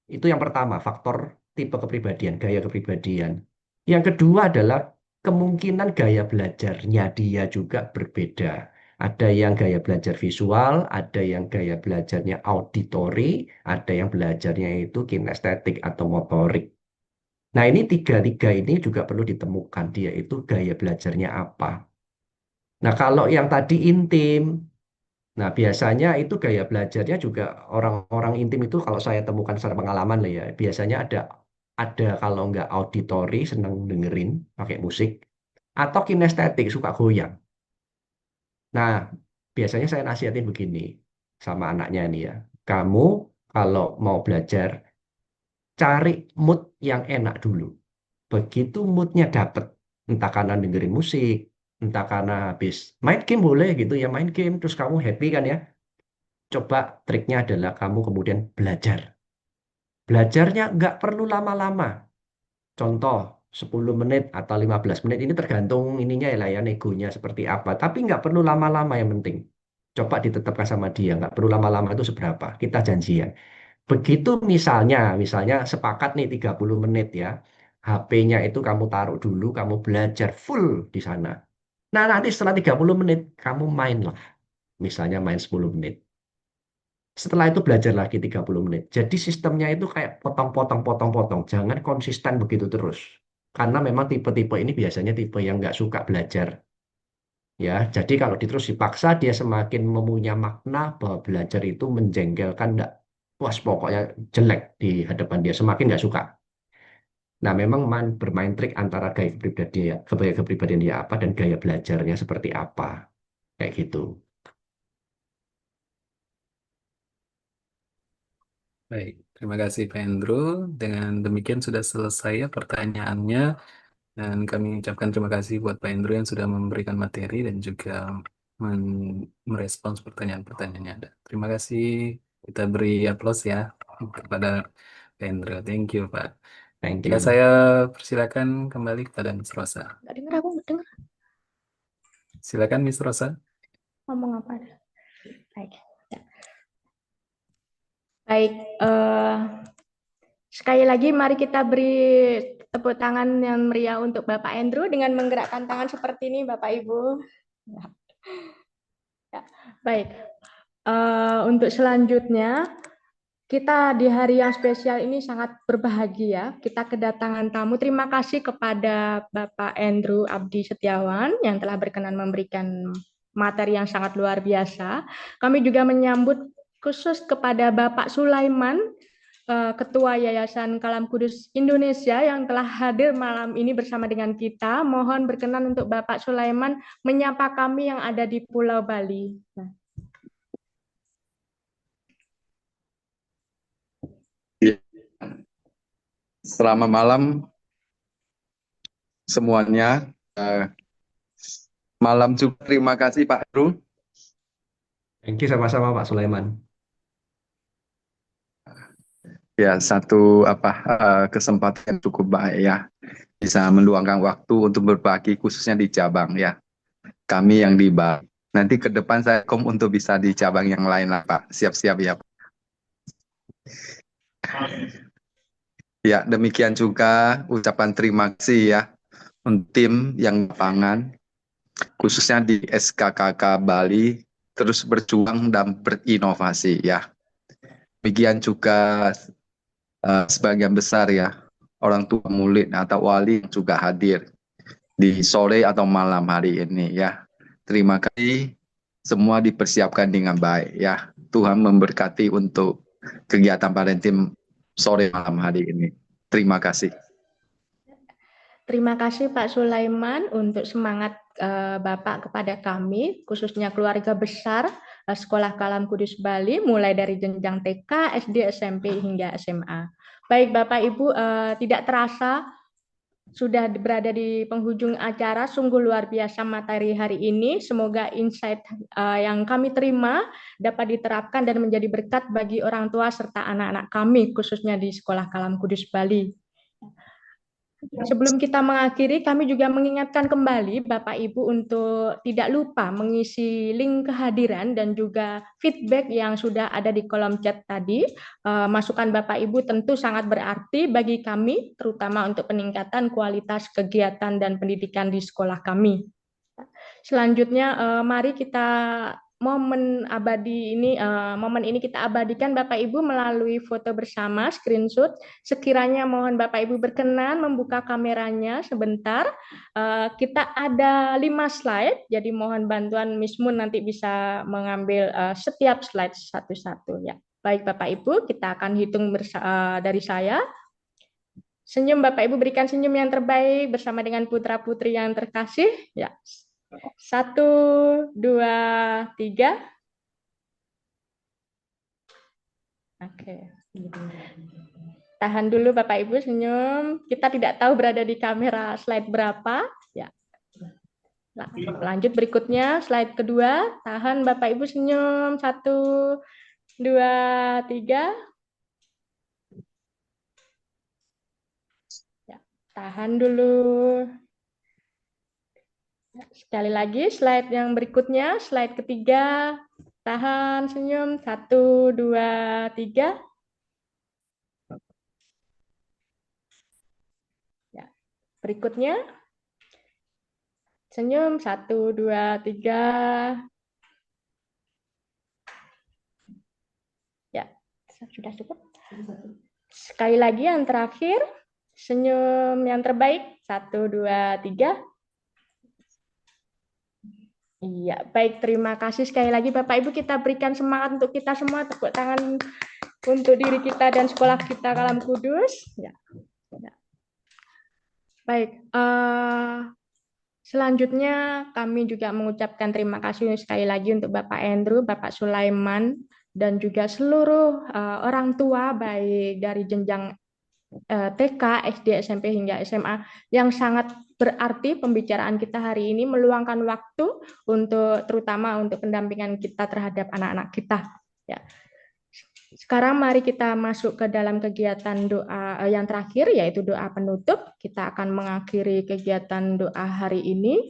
itu yang pertama, faktor tipe kepribadian, gaya kepribadian. Yang kedua adalah kemungkinan gaya belajarnya dia juga berbeda. Ada yang gaya belajar visual, ada yang gaya belajarnya auditory, ada yang belajarnya itu kinestetik atau motorik. Nah, ini tiga-tiga ini juga perlu ditemukan dia itu gaya belajarnya apa. Nah, kalau yang tadi intim, nah, biasanya itu gaya belajarnya juga orang-orang intim itu kalau saya temukan secara pengalaman lah ya, biasanya ada kalau nggak auditori seneng dengerin pakai musik atau kinestetik suka goyang. Nah, biasanya saya nasihatin begini sama anaknya nih ya. Kamu kalau mau belajar cari mood yang enak dulu. Begitu moodnya dapet, entah karena dengerin musik, entah karena habis main game boleh gitu ya main game terus kamu happy kan ya. Coba triknya adalah kamu kemudian belajar. Belajarnya nggak perlu lama-lama. Contoh, 10 menit atau 15 menit ini tergantung ininya ya lah ya, negonya seperti apa. Tapi nggak perlu lama-lama yang penting. Coba ditetapkan sama dia, nggak perlu lama-lama itu seberapa. Kita janjian. Begitu misalnya sepakat nih 30 menit ya. HP-nya itu kamu taruh dulu, kamu belajar full di sana. Nah, nanti setelah 30 menit, kamu main lah. Misalnya main 10 menit. Setelah itu belajar lagi 30 menit. Jadi sistemnya itu kayak potong-potong. Jangan konsisten begitu terus. Karena memang tipe-tipe ini biasanya tipe yang nggak suka belajar. Ya, jadi kalau diterus dipaksa, dia semakin mempunyai makna bahwa belajar itu menjengkelkan, nggak puas pokoknya jelek di hadapan dia. Semakin nggak suka. Nah, memang bermain trik antara gaya kepribadian dia apa dan gaya belajarnya seperti apa. Kayak gitu. Baik, terima kasih Pak Endro. Dengan demikian sudah selesai ya pertanyaannya. Dan kami ucapkan terima kasih buat Pak Endro yang sudah memberikan materi dan juga merespons pertanyaan-pertanyaannya. Terima kasih. Kita beri aplaus ya kepada Pak Endro. Thank you, Pak. Thank Ya, you. saya persilakan kembali kepada Miss Rosa. Nggak dengar, aku nggak dengar Silakan Miss Rosa. ngomong apa. Baik. Ya. Baik, sekali lagi mari kita beri tepuk tangan yang meriah untuk Bapak Andrew dengan menggerakkan tangan seperti ini, Bapak Ibu. Ya. Ya. Baik, untuk selanjutnya Kita di hari yang spesial ini sangat berbahagia. Kita kedatangan tamu. Terima kasih kepada Bapak Andrew Abdi Setiawan yang telah berkenan memberikan materi yang sangat luar biasa. Kami juga menyambut khusus kepada Bapak Sulaiman, Ketua Yayasan Kalam Kudus Indonesia yang telah hadir malam ini bersama dengan kita. Mohon berkenan untuk Bapak Sulaiman menyapa kami yang ada di Pulau Bali. Selamat malam semuanya. Malam juga terima kasih Pak Heru. Thank you sama-sama Pak Sulaiman. Ya, satu kesempatan yang cukup baik ya. Bisa meluangkan waktu untuk berbagi khususnya di cabang ya. Kami yang di Bali. Nanti ke depan saya untuk bisa di cabang yang lain lah Pak. Siap-siap ya Pak. Ya, demikian juga ucapan terima kasih ya untuk tim yang lapangan khususnya di SKKK Bali terus berjuang dan berinovasi ya. Demikian juga sebagian besar ya orang tua murid atau wali yang juga hadir di sore atau malam hari ini ya. Terima kasih, semua dipersiapkan dengan baik ya. Tuhan memberkati untuk kegiatan parenting sore malam hari ini. Terima kasih. Terima kasih Pak Sulaiman untuk semangat Bapak kepada kami, khususnya keluarga besar Sekolah Kalam Kudus Bali, mulai dari jenjang TK, SD, SMP, hingga SMA. Baik Bapak Ibu, tidak terasa sudah berada di penghujung acara. Sungguh luar biasa materi hari ini. Semoga insight yang kami terima dapat diterapkan dan menjadi berkat bagi orang tua serta anak-anak kami, khususnya di Sekolah Kalam Kudus Bali. Sebelum kita mengakhiri, kami juga mengingatkan kembali Bapak Ibu untuk tidak lupa mengisi link kehadiran dan juga feedback yang sudah ada di kolom chat tadi. Masukan Bapak Ibu tentu sangat berarti bagi kami, terutama untuk peningkatan kualitas kegiatan dan pendidikan di sekolah kami. Selanjutnya, mari kita momen ini kita abadikan Bapak Ibu melalui foto bersama, screenshot. Sekiranya mohon Bapak Ibu berkenan membuka kameranya sebentar. Kita ada 5 slide, jadi mohon bantuan Miss Moon nanti bisa mengambil setiap slide satu-satu ya. Baik Bapak Ibu, kita akan hitung dari saya. Senyum Bapak Ibu, berikan senyum yang terbaik bersama dengan putra-putri yang terkasih. Ya. 1, 2, 3. Oke. Tahan dulu Bapak Ibu senyum. Kita tidak tahu berada di kamera slide berapa. Ya. Lanjut berikutnya slide kedua. Tahan Bapak Ibu senyum. 1, 2, 3. Ya. Tahan dulu. Sekali lagi slide yang berikutnya, slide ketiga. Tahan senyum. 1, 2, 3. Ya. Berikutnya. Senyum. 1, 2, 3. Ya, sudah cukup. Sekali lagi yang terakhir. Senyum yang terbaik. 1, 2, 3. Iya, baik. Terima kasih sekali lagi Bapak Ibu. Kita berikan semangat untuk kita semua. Tepuk tangan untuk diri kita dan sekolah kita Kalam Kudus. Ya. Ya. Baik. Selanjutnya kami juga mengucapkan terima kasih sekali lagi untuk Bapak Andrew, Bapak Sulaiman, dan juga seluruh orang tua baik dari jenjang TK, SD, SMP, hingga SMA yang sangat berarti pembicaraan kita hari ini meluangkan waktu terutama untuk pendampingan kita terhadap anak-anak kita. Ya. Sekarang mari kita masuk ke dalam kegiatan doa yang terakhir, yaitu doa penutup. Kita akan mengakhiri kegiatan doa hari ini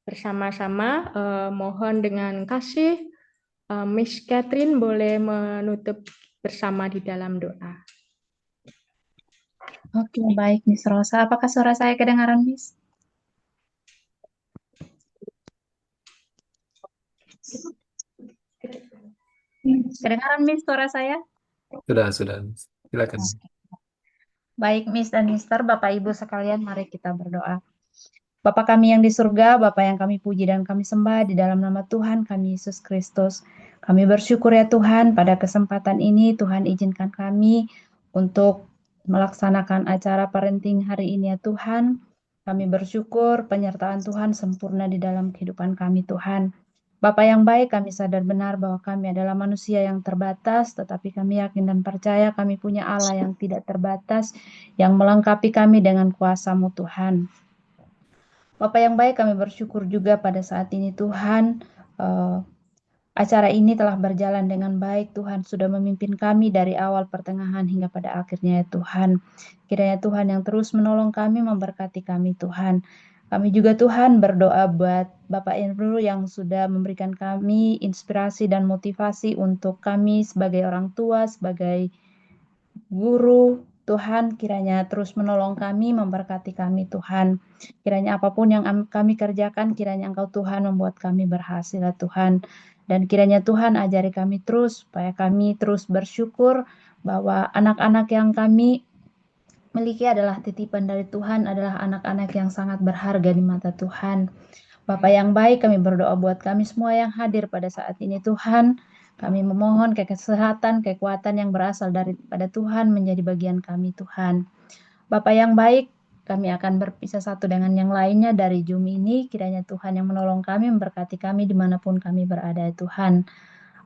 bersama-sama. Mohon dengan kasih Miss Catherine boleh menutup bersama di dalam doa. Oke, baik Miss Rosa. Apakah suara saya kedengaran, Miss? Kedengaran, Miss, suara saya? Sudah. Silakan. Oke. Baik, Miss dan Mister, Bapak Ibu sekalian, mari kita berdoa. Bapa kami yang di surga, Bapa yang kami puji dan kami sembah di dalam nama Tuhan kami Yesus Kristus. Kami bersyukur ya Tuhan pada kesempatan ini Tuhan izinkan kami untuk melaksanakan acara parenting hari ini ya Tuhan. Kami bersyukur penyertaan Tuhan sempurna di dalam kehidupan kami Tuhan. Bapa yang baik, kami sadar benar bahwa kami adalah manusia yang terbatas, tetapi kami yakin dan percaya kami punya Allah yang tidak terbatas, yang melengkapi kami dengan kuasa-Mu Tuhan. Bapak yang baik, kami bersyukur juga pada saat ini Tuhan, acara ini telah berjalan dengan baik. Tuhan sudah memimpin kami dari awal, pertengahan, hingga pada akhirnya ya Tuhan. Kiranya Tuhan yang terus menolong kami, memberkati kami Tuhan. Kami juga Tuhan berdoa buat Bapak Andrew yang sudah memberikan kami inspirasi dan motivasi untuk kami sebagai orang tua, sebagai guru. Tuhan kiranya terus menolong kami, memberkati kami Tuhan. Kiranya apapun yang kami kerjakan, kiranya Engkau Tuhan membuat kami berhasil ya Tuhan. Dan kiranya Tuhan ajari kami terus, supaya kami terus bersyukur bahwa anak-anak yang kami miliki adalah titipan dari Tuhan, adalah anak-anak yang sangat berharga di mata Tuhan. Bapak yang baik, kami berdoa buat kami semua yang hadir pada saat ini Tuhan. Kami memohon kesehatan, kekuatan yang berasal daripada Tuhan menjadi bagian kami Tuhan. Bapak yang baik, kami akan berpisah satu dengan yang lainnya dari Zoom ini. Kiranya Tuhan yang menolong kami, memberkati kami dimanapun kami berada Tuhan.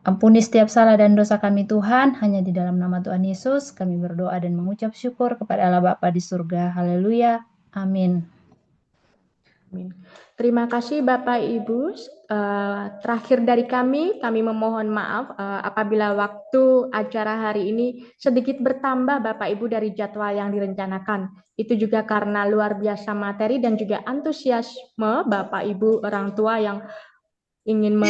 Ampuni setiap salah dan dosa kami Tuhan, hanya di dalam nama Tuhan Yesus kami berdoa dan mengucap syukur kepada Allah Bapa di surga. Haleluya. Amin. Amin. Terima kasih Bapak Ibu. Terakhir dari kami memohon maaf apabila waktu acara hari ini sedikit bertambah Bapak Ibu dari jadwal yang direncanakan. Itu juga karena luar biasa materi dan juga antusiasme Bapak Ibu orang tua yang ingin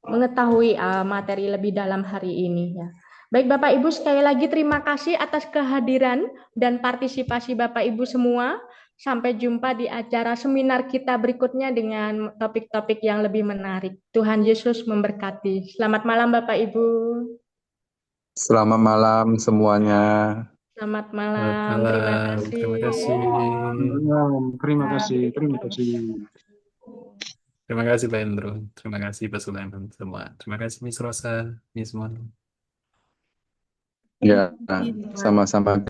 mengetahui materi lebih dalam hari ini ya. Baik Bapak Ibu, sekali lagi terima kasih atas kehadiran dan partisipasi Bapak Ibu semua. Sampai jumpa di acara seminar kita berikutnya dengan topik-topik yang lebih menarik. Tuhan Yesus memberkati. Selamat malam Bapak Ibu. Selamat malam semuanya. Selamat Selamat malam. Terima malam. kasih. Terima kasih. Terima kasih, terima kasih. Terima kasih Pak Endro. Terima kasih Pak Sulaiman semua. Terima kasih Miss Rosa, Miss Mon. Ya, sama-sama.